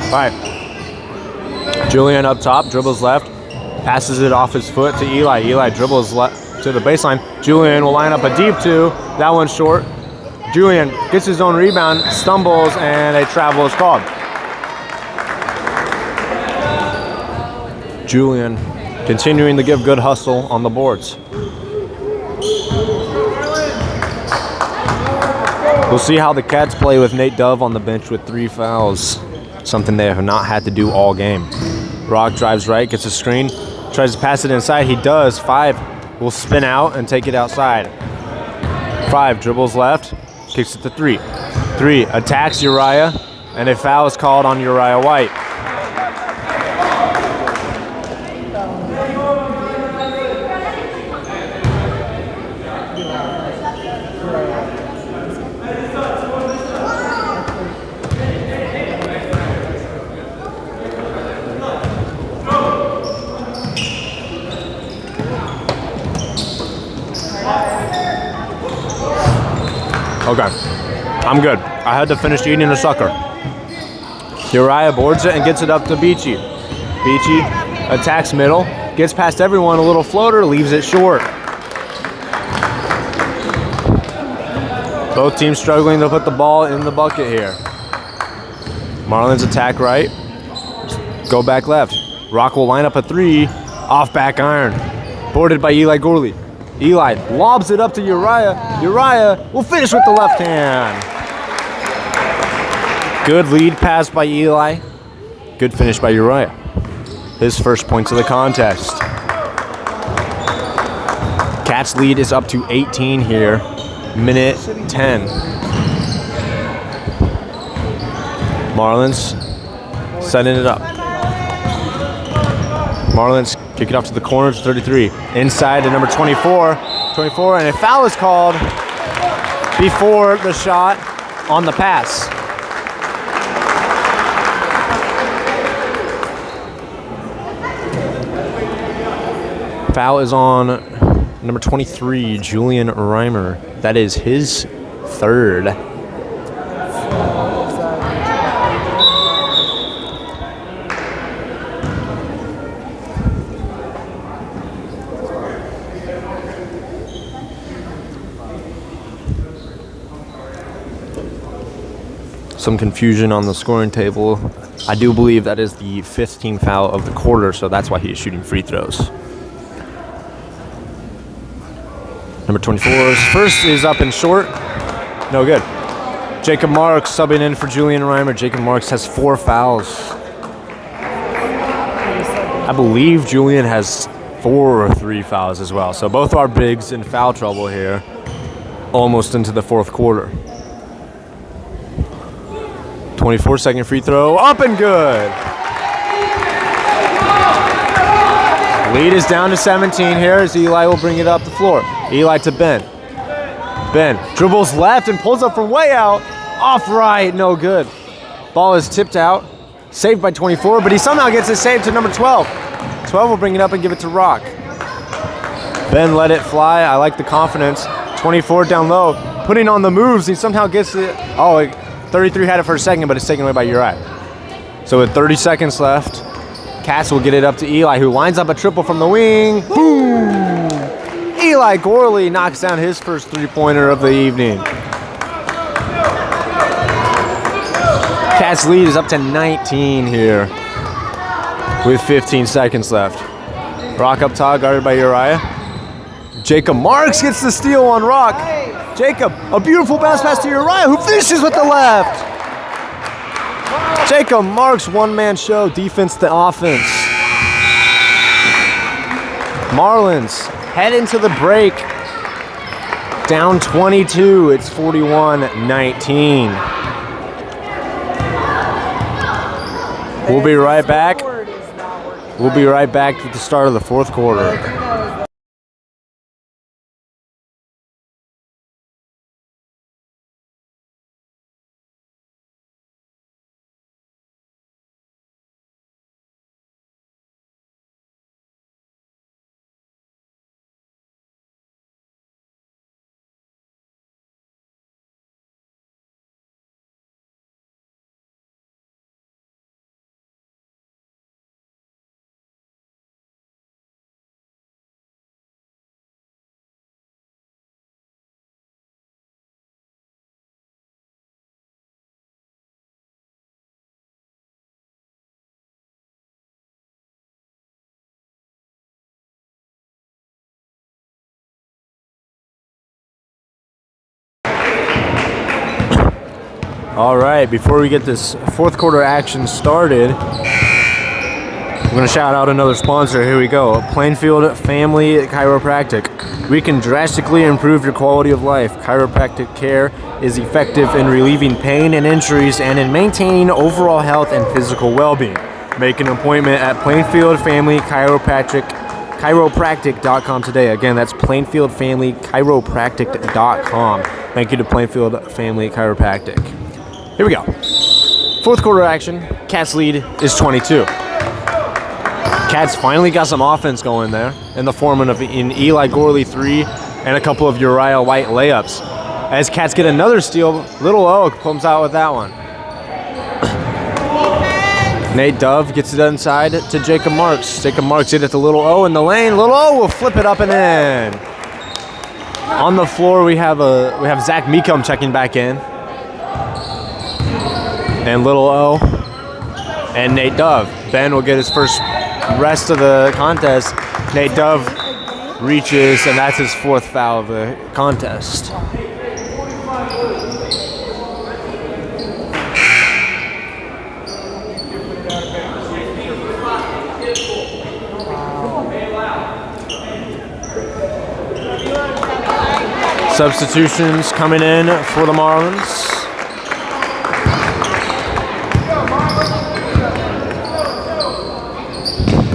S1: All right. Julian up top, dribbles left, passes it off his foot to Eli. Eli dribbles left to the baseline. Julian will line up a deep 2. That one's short. Julian gets his own rebound, stumbles, and a travel is called. Julian continuing to give good hustle on the boards. We'll see how the Cats play with Nate Dove on the bench with 3 fouls. Something they have not had to do all game. Rock drives right, gets a screen, tries to pass it inside. He does. 5 will spin out and take it outside. 5 dribbles left, kicks it to 3. 3 attacks Uriah, and a foul is called on Uriah White. Okay, I'm good. I had to finish eating a sucker. Uriah boards it and gets it up to Beachy. Beachy attacks middle, gets past everyone, a little floater, leaves it short. Both teams struggling to put the ball in the bucket here. Marlins attack right, go back left. Rock will line up a three, off back iron. Boarded by Eli Gorley. Eli lobs it up to Uriah. Uriah will finish with the left hand. Good lead pass by Eli. Good finish by Uriah. His first points of the contest. Cats lead is up to 18 here. Minute 10. Marlins setting it up. Marlins kick it off to the corner to 33. Inside to number 24. 24, and a foul is called before the shot on the pass. Foul is on number 23, Julian Reimer. That is his third. Some confusion on the scoring table. I do believe that is the 15th foul of the quarter, so that's why he is shooting free throws. Number 24's first is up and short. No good. Jacob Marks subbing in for Julian Reimer. Jacob Marks has 4 fouls. I believe Julian has 4 or 3 fouls as well. So both our bigs in foul trouble here, almost into the fourth quarter. 24-second free throw, up and good. Lead is down to 17 here as Eli will bring it up the floor. Eli to Ben. Ben dribbles left and pulls up from way out. Off right, no good. Ball is tipped out. Saved by 24, but he somehow gets it saved to number 12. 12 will bring it up and give it to Rock. Ben let it fly. I like the confidence. 24 down low, putting on the moves. He somehow gets it. Oh, 33 had it for a second, but it's taken away by Uriah. So with 30 seconds left, Cats will get it up to Eli, who lines up a triple from the wing. Boom! Eli Gorley knocks down his first three-pointer of the evening. Cats lead is up to 19 here with 15 seconds left. Rock up top, guarded by Uriah. Jacob Marks gets the steal on Rock. Jacob, a beautiful pass to Uriah, who finishes with the left. Jacob Marks, one-man show, defense to offense. Marlins head into the break. Down 22, it's 41-19. We'll be right back. We'll be right back with the start of the fourth quarter. All right, before we get this fourth quarter action started, I'm going to shout out another sponsor. Here we go. Plainfield Family Chiropractic. We can drastically improve your quality of life. Chiropractic care is effective in relieving pain and injuries and in maintaining overall health and physical well-being. Make an appointment at Plainfield Family Chiropractic.com today. Again, that's Plainfield Family Chiropractic.com. Thank you to Plainfield Family Chiropractic. Here we go. Fourth quarter action. Cats lead is 22. Cats finally got some offense going there in the form of an Eli Gorley 3 and a couple of Uriah White layups. As Cats get another steal, Little O comes out with that one. Nate Dove gets it inside to Jacob Marks. Jacob Marks hit it to Little O in the lane. Little O will flip it up and in. On the floor we have Zach Meekum checking back in. And Little O and Nate Dove. Ben will get his first rest of the contest. Nate Dove reaches, and that's his 4th foul of the contest. Substitutions coming in for the Marlins.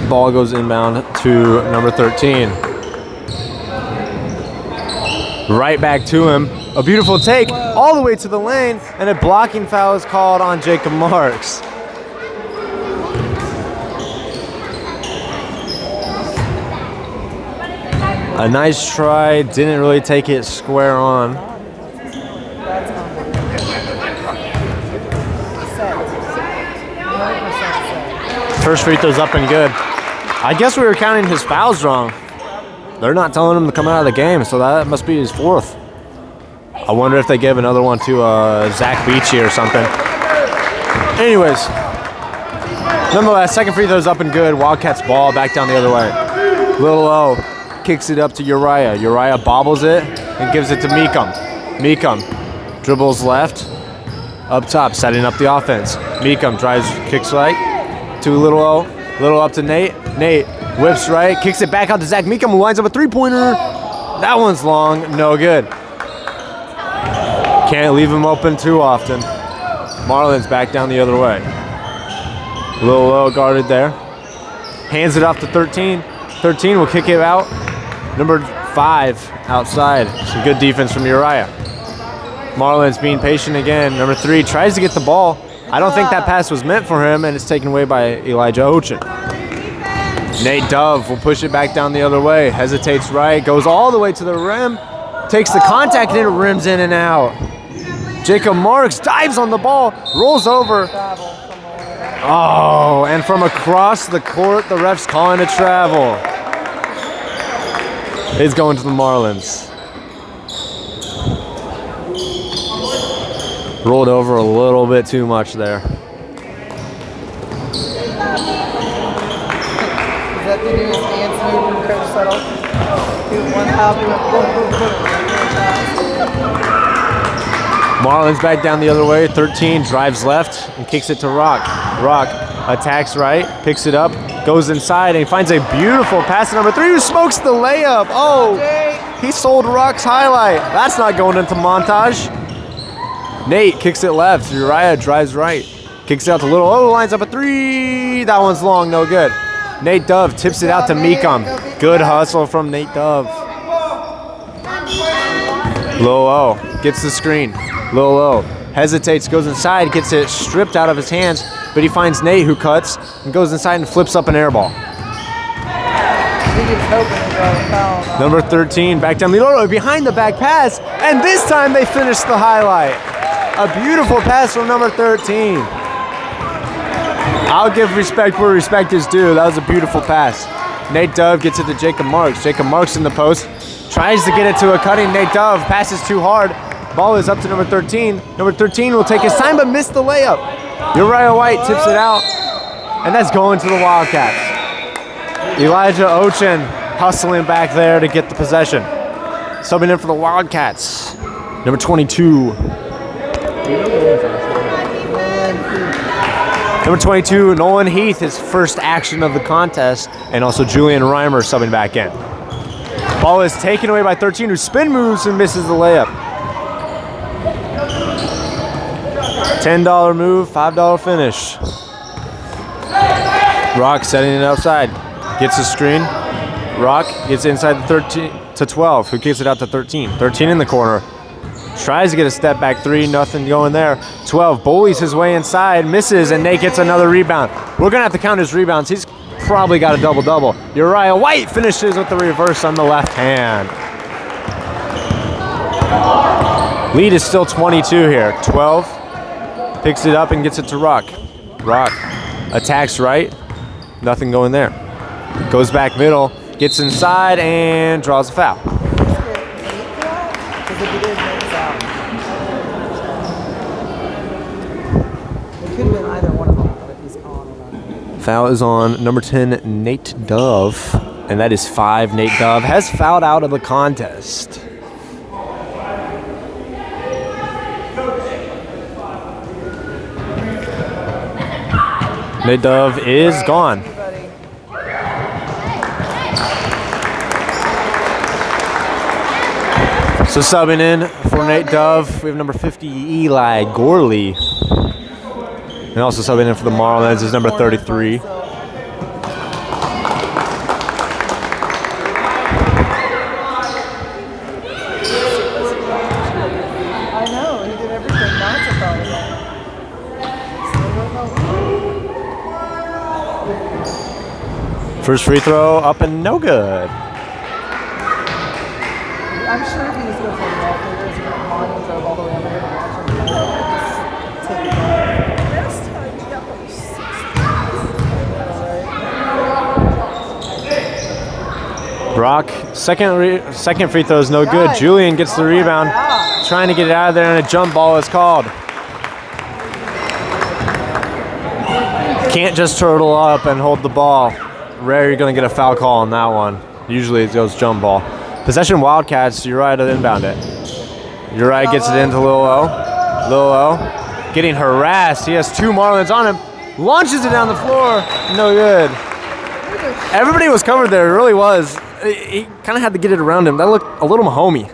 S1: Ball goes inbound to number 13. Right back to him. A beautiful take all the way to the lane, and a blocking foul is called on Jacob Marks. A nice try, didn't really take it square on. First free throw's up and good. I guess we were counting his fouls wrong. They're not telling him to come out of the game, so that must be his 4th. I wonder if they gave another one to Zach Beachy or something. Anyways, nonetheless, second free throw's up and good. Wildcats ball back down the other way. Little O kicks it up to Uriah. Uriah bobbles it and gives it to Meekum. Meekum dribbles left, up top, setting up the offense. Meekum drives, kicks right to Little O. Little up to Nate. Nate whips right, kicks it back out to Zach Meekum, who lines up a 3-pointer. That one's long, no good. Can't leave him open too often. Marlins back down the other way. Little O guarded there. Hands it off to 13. 13 will kick it out. Number 5 outside. Some good defense from Uriah. Marlins being patient again. Number 3 tries to get the ball. I don't think that pass was meant for him, and it's taken away by Elijah Ochin. Nate Dove will push it back down the other way. Hesitates right, goes all the way to the rim, takes the contact, and it rims in and out. Jacob Marks dives on the ball, rolls over. Oh, and from across the court, the ref's calling a travel. It's going to the Marlins. Rolled over a little bit too much there.
S3: Is that the newest dance move from Coach Settle? Do one hop,
S1: Marlins back down the other way. 13 drives left and kicks it to Rock. Rock attacks right, picks it up, goes inside, and he finds a beautiful pass to number 3 who smokes the layup. Oh, he sold Rock's highlight. That's not going into montage. Nate kicks it left. Uriah drives right. Kicks it out to Little O, lines up a 3. That one's long, no good. Nate Dove tips it out to Meekum. Good hustle from Nate Dove. Lil O gets the screen. Lil O hesitates, goes inside, gets it stripped out of his hands, but he finds Nate who cuts and goes inside and flips up an air ball. Number 13 back down the middle, behind the back pass, and this time they finish the highlight. A beautiful pass from number 13. I'll give respect where respect is due. That was a beautiful pass. Nate Dove gets it to Jacob Marks. Jacob Marks in the post. Tries to get it to a cutting Nate Dove. Passes too hard. Ball is up to number 13. Number 13 will take his time but miss the layup. Uriah White tips it out. And that's going to the Wildcats. Elijah Ochin hustling back there to get the possession. Subbing in for the Wildcats. Number 22. Number 22, Nolan Heath, his first action of the contest, and also Julian Reimer subbing back in. Ball is taken away by 13, who spin moves and misses the layup. $10 move, $5 finish. Rock setting it outside, gets a screen. Rock gets inside the 13 to 12, who kicks it out to 13. 13 in the corner. Tries to get a step back 3, nothing going there. 12 bullies his way inside, misses, and Nate gets another rebound. We're going to have to count his rebounds. He's probably got a double-double. Uriah White finishes with the reverse on the left hand. Lead is still 22 here. 12. Picks it up and gets it to Rock. Rock attacks right. Nothing going there. Goes back middle. Gets inside and draws a foul. Foul is on number 10, Nate Dove. And that is 5. Nate Dove has fouled out of the contest. Nate Dove is gone. So subbing in for Nate Dove, we have number 50, Eli Gorley. And also subbing in for the Marlins is number 33. First free throw up and no good.
S3: I'm sure if he was going to play that, there's a Marlins drove all the way over here to watch him.
S1: Brock, second free throw is no good. Julian gets the rebound, trying to get it out of there, and a jump ball is called. Can't just turtle up and hold the ball. Rare you're going to get a foul call on that one. Usually it goes jump ball. Possession Wildcats, Uriah to inbound it. Uriah gets it into Lil O. Lil O getting harassed. He has 2 Marlins on him. Launches it down the floor. No good. Everybody was covered there. It really was. He kind of had to get it around him. That looked a little Mahomey.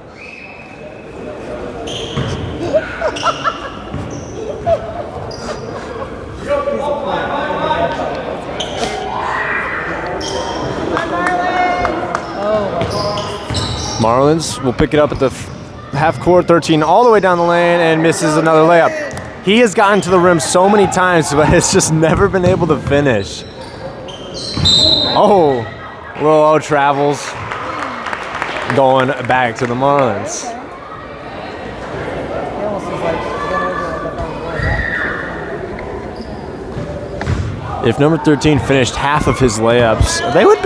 S1: Marlins will pick it up at the half court, 13 all the way down the lane, and misses another layup. He has gotten to the rim so many times, but has just never been able to finish. Oh, Lil O travels, going back to the Marlins. If number 13 finished half of his layups, they would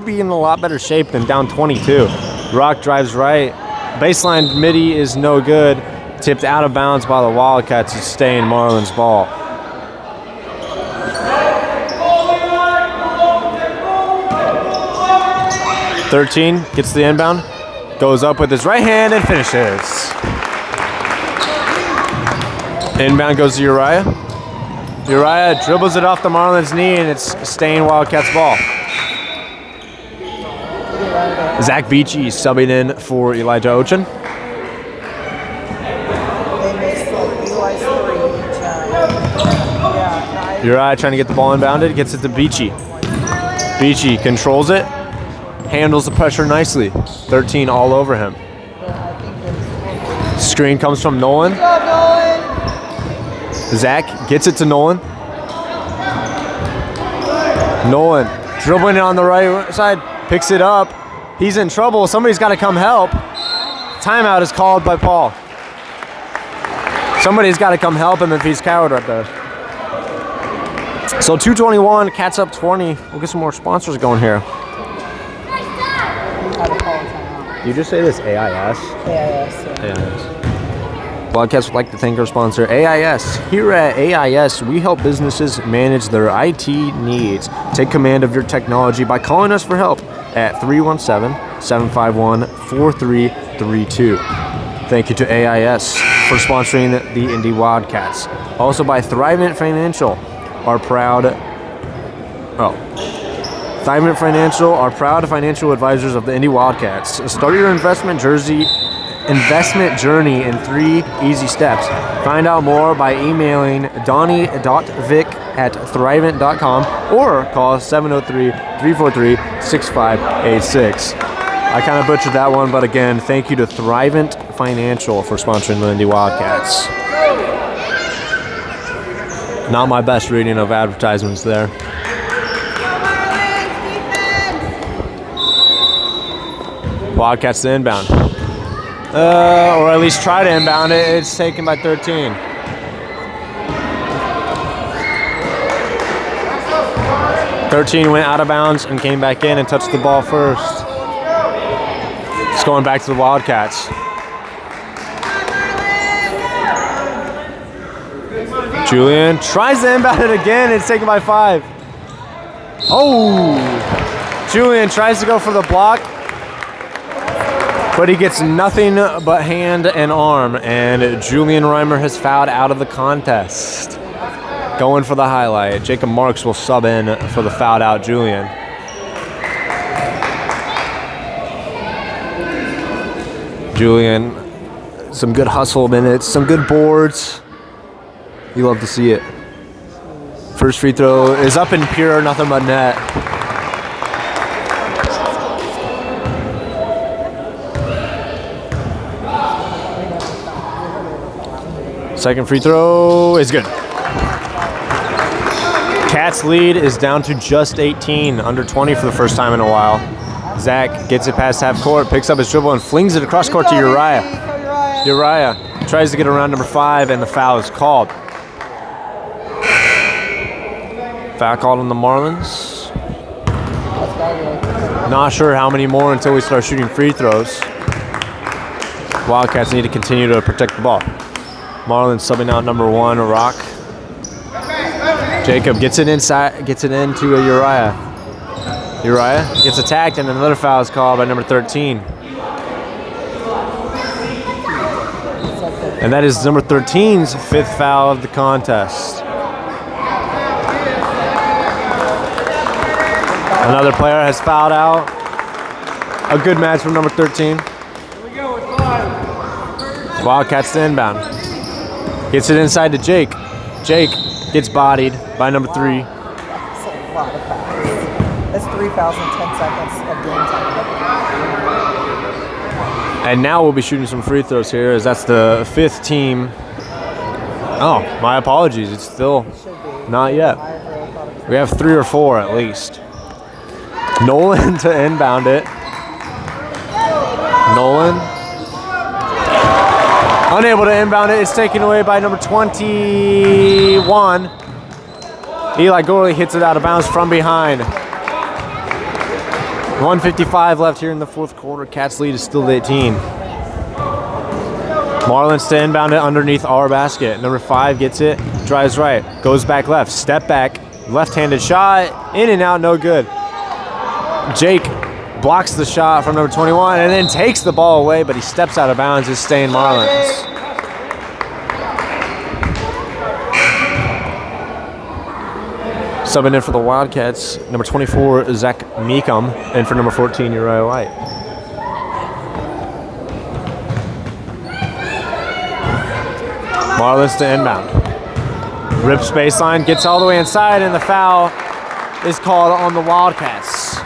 S1: be in a lot better shape than down 22. Rock drives right. Baseline midi is no good. Tipped out of bounds by the Wildcats to stay in Marlins ball. "13 gets the inbound, goes up with his right hand and finishes. Inbound goes to Uriah. Uriah dribbles it off the Marlins' knee, and it's staying Wildcats ball. Zach Beachy subbing in for Elijah Ochin. Uriah trying to get the ball inbounded, gets it to Beachy. Beachy controls it, handles the pressure nicely. 13 all over him. Screen comes from Nolan. Zach gets it to Nolan. Nolan dribbling it on the right side, picks it up. He's in trouble. Somebody's got to come help. Timeout is called by Paul. Somebody's got to come help him if he's coward right there. So 2:21, Cats up 20. We'll get some more sponsors going here. You just say this AIS?
S3: AIS.
S1: AIS. Podcast would like to thank our sponsor, AIS. Here at AIS, we help businesses manage their IT needs. Take command of your technology by calling us for help at 317-751-4332. Thank you to AIS for sponsoring the Indy Wildcats. Also by Thrivent Financial, our proud financial advisors of the Indy Wildcats. Start your investment journey in 3 easy steps. Find out more by emailing donnie.vic@thrivent.com or call 703-343-6586. I kind of butchered that one, but again, thank you to Thrivent Financial for sponsoring the Indy Wildcats. Not my best reading of advertisements there. Wildcats to inbound. or at least try to inbound it. It's taken by 13. Went out of bounds and came back in and touched the ball first. It's going back to the Wildcats. Julian tries to inbound it again. It's taken by 5. Oh! Julian tries to go for the block, but he gets nothing but hand and arm, and Julian Reimer has fouled out of the contest. Going for the highlight. Jacob Marks will sub in for the fouled out Julian. Julian, some good hustle minutes, some good boards. You love to see it. First free throw is up and pure, nothing but net. Second free throw is good. Cats lead is down to just 18, under 20 for the first time in a while. Zach gets it past half court, picks up his dribble and flings it across court to Uriah. Uriah tries to get around number 5 and the foul is called. Foul called on the Marlins. Not sure how many more until we start shooting free throws. Wildcats need to continue to protect the ball. Marlins subbing out number 1, Rock. Jacob gets it inside, gets it into Uriah. Uriah gets attacked and another foul is called by number 13. And that is number 13's 5th foul of the contest. Another player has fouled out. A good match from number 13. Wildcats to inbound. Gets it inside to Jake. Jake gets bodied by number 3.
S3: That's a lot of fouls. That's 3 fouls in 10 seconds of game time.
S1: And now we'll be shooting some free throws here, as that's the 5th team. Oh, my apologies. It's still not yet. We have 3 or 4 at least. Nolan to inbound it. Nolan. Unable to inbound it. It's taken away by number 21. Eli Gorley hits it out of bounds from behind. 1:55 left here in the 4th quarter. Cats lead is still 18. Marlins to inbound it underneath our basket. Number 5 gets it, drives right, goes back left, step back, left-handed shot, in and out, no good. Jake blocks the shot from number 21 and then takes the ball away, but he steps out of bounds. It's staying Marlins. Subbing in for the Wildcats, number 24, Zach Meekum, and for number 14, Uriah White. Marlins to inbound. Rips baseline, gets all the way inside, and the foul is called on the Wildcats.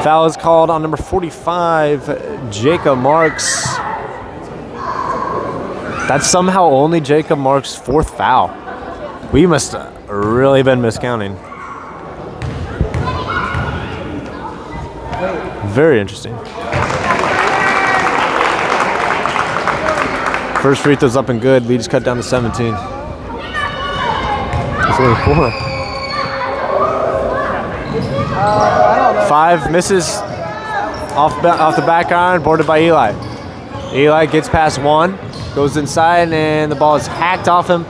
S1: Foul is called on number 45, Jacob Marks. That's somehow only Jacob Marks' 4th foul. We must have really been miscounting. Very interesting. First free throw's up and good. Lead is cut down to 17. It's only 4. 5 misses off the back iron, boarded by Eli. Eli gets past 1, goes inside, and the ball is hacked off him.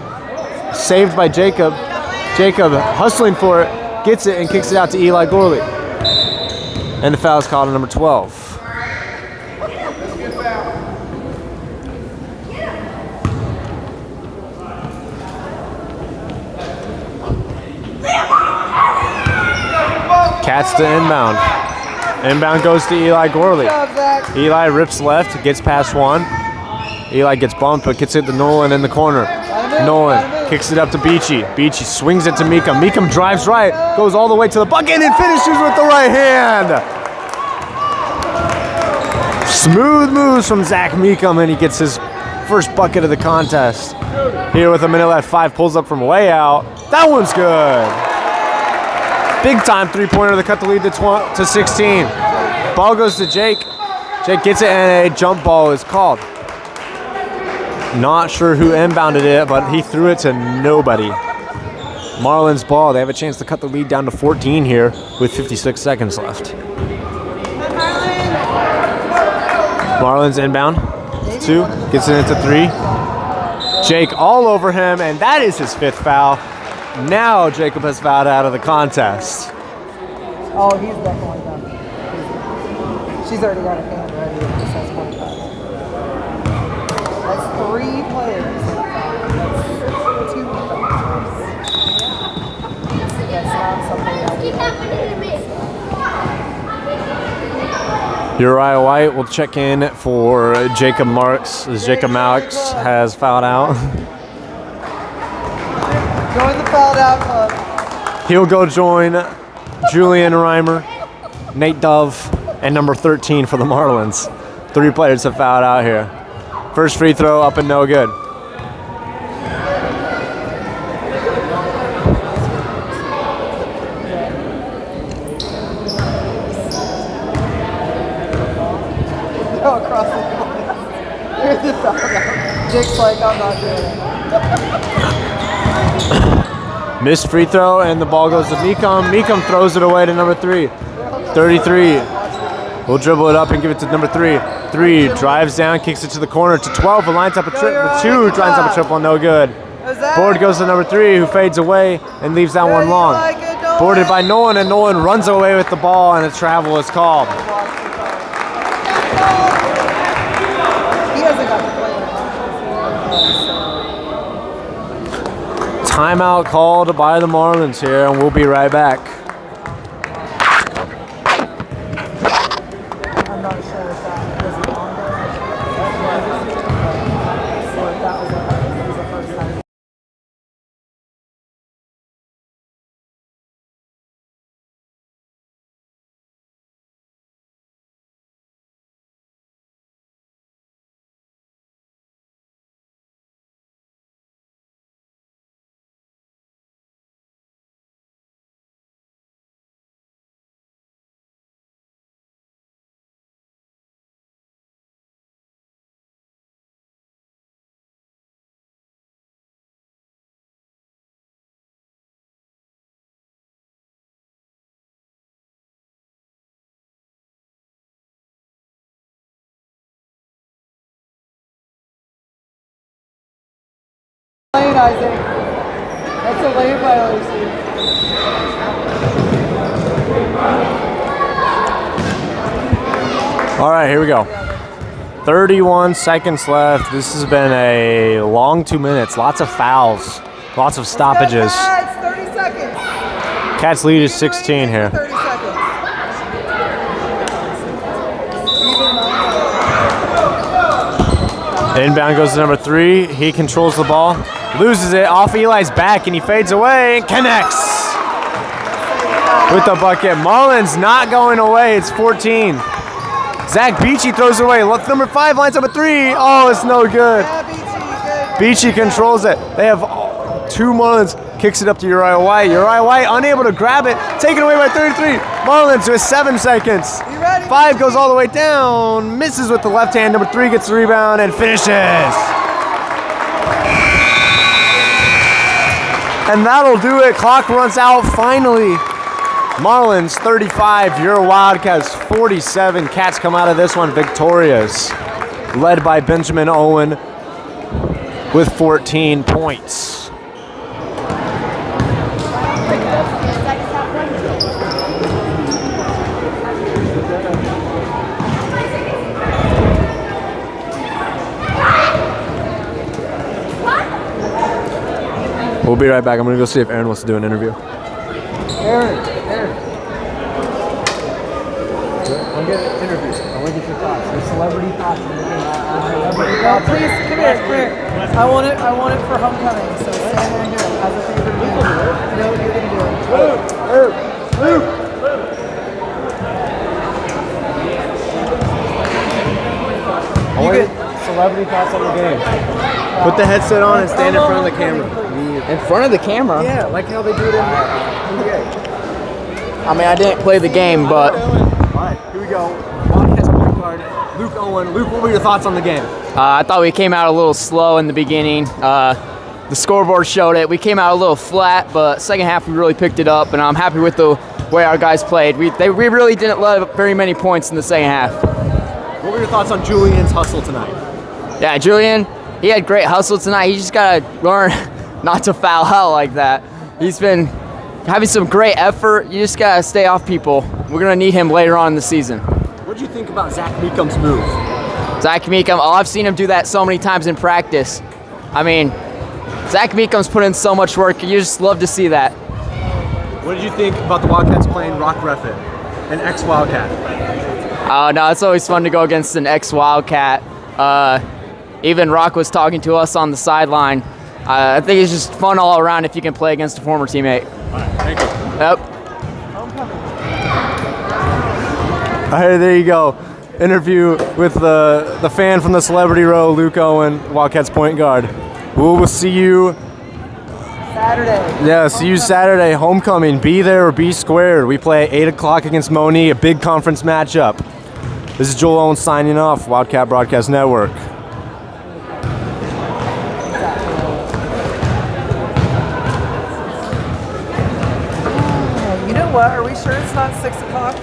S1: Saved by Jacob. Jacob hustling for it, gets it and kicks it out to Eli Gorley. And the foul is called on number 12. Cats to inbound. Inbound goes to Eli Gorley. Eli rips left, gets past 1. Eli gets bumped, but gets it to Nolan in the corner. Nolan kicks it up to Beachy. Beachy swings it to Meekum. Meekum drives right, goes all the way to the bucket and finishes with the right hand. Smooth moves from Zach Meekum, and he gets his first bucket of the contest. Here with a minute left, 5 pulls up from way out. That one's good. Big time 3-pointer to cut the lead to 16. Ball goes to Jake. Jake gets it, and a jump ball is called. Not sure who inbounded it, but he threw it to nobody. Marlins ball. They have a chance to cut the lead down to 14 here with 56 seconds left. Marlins inbound. 2. Gets it into 3. Jake all over him, and that is his 5th foul. Now Jacob has fouled out of the contest.
S3: Oh, he's definitely done. She's already got a hand ready. That's 45. That's 3 players. That's 2 players. That's not something that we
S1: Uriah White will check in for Jacob Marks, as Jacob Marks has fouled out.
S3: Join the fouled out club.
S1: He'll go join Julian Reimer, Nate Dove, and number 13 for the Marlins. 3 players have fouled out here. First free throw up and no good.
S3: Go across the goal. Here's the fouled out. Jake's like, I'm not doing it.
S1: Missed free throw, and the ball goes to Meekum. Meekum throws it away to number 3. 33. We'll dribble it up and give it to number 3. 3 drives down, kicks it to the corner to 12, and lines up a triple. 2 lines up a triple, no good. Board goes to number 3, who fades away and leaves that one long. Boarded by Nolan, and Nolan runs away with the ball, and a travel is called.
S3: He hasn't got to play
S1: Timeout called by the Marlins here, and we'll be right back.
S3: I'm not sure if that was longer or if that was the first time. Lane, Isaac. That's a lane violation.
S1: All right, here we go. 31 seconds left. This has been a long 2 minutes. Lots of fouls, lots of stoppages.
S3: It's 30 seconds.
S1: Cats lead is 16 here.
S3: 30 seconds.
S1: Inbound goes to number 3. He controls the ball, loses it off Eli's back, and he fades away and connects with the bucket. Marlins not going away. It's 14. Zach Beachy throws it away. Number 5 lines up a 3. Oh, it's no good. Beachy controls it. They have 2 Marlins. Kicks it up to Uriah White. Uriah White unable to grab it. Taken away by 33. Marlins with 7 seconds. 5 goes all the way down. Misses with the left hand. Number 3 gets the rebound and finishes. And that'll do it. Clock runs out finally. Marlins 35, your Wildcats 47. Cats come out of this one victorious. Led by Benjamin Owen with 14 points. We'll be right back. I'm going to go see if Aaron wants to do an interview.
S3: Aaron. I'll get an interview. I want to get your thoughts. Your celebrity thoughts. Please, come here. I want it for homecoming. So stand right here as a favorite game. You know what you're going to do.
S1: You get celebrity thoughts on the game. Put the headset on and stand in front of the camera.
S4: In front of the camera?
S1: Yeah, like how they do it in NBA.
S4: I mean, I didn't play the game, but...
S1: All right, here we go. Wildcats point guard, Luke Owen. Luke, what were your thoughts on the game?
S4: I thought we came out a little slow in the beginning. The scoreboard showed it. We came out a little flat, but second half we really picked it up, and I'm happy with the way our guys played. We really didn't let up very many points in the second half.
S1: What were your thoughts on Julian's hustle tonight?
S4: Yeah, Julian, he had great hustle tonight. He just got to learn not to foul out like that. He's been having some great effort. You just got to stay off people. We're going to need him later on in the season.
S1: What did you think about Zach Meekum's move?
S4: Zach Meekum, I've seen him do that so many times in practice. I mean, Zach Meekum's put in so much work. You just love to see that.
S1: What did you think about the Wildcats playing Rock Reffitt, an ex-Wildcat?
S4: No, it's always fun to go against an ex-Wildcat. Even Rock was talking to us on the sideline. I think it's just fun all around if you can play against a former teammate.
S1: All right, thank you.
S4: Yep.
S1: All right, there you go. Interview with the fan from the Celebrity Row, Luke Owen, Wildcats point guard. We'll see you
S3: Saturday.
S1: Yeah, see you Saturday. Homecoming. Be there or be squared. We play at 8 o'clock against Moni, a big conference matchup. This is Joel Owens signing off, Wildcat Broadcast Network.
S3: You know what? Are we sure it's not 6 o'clock?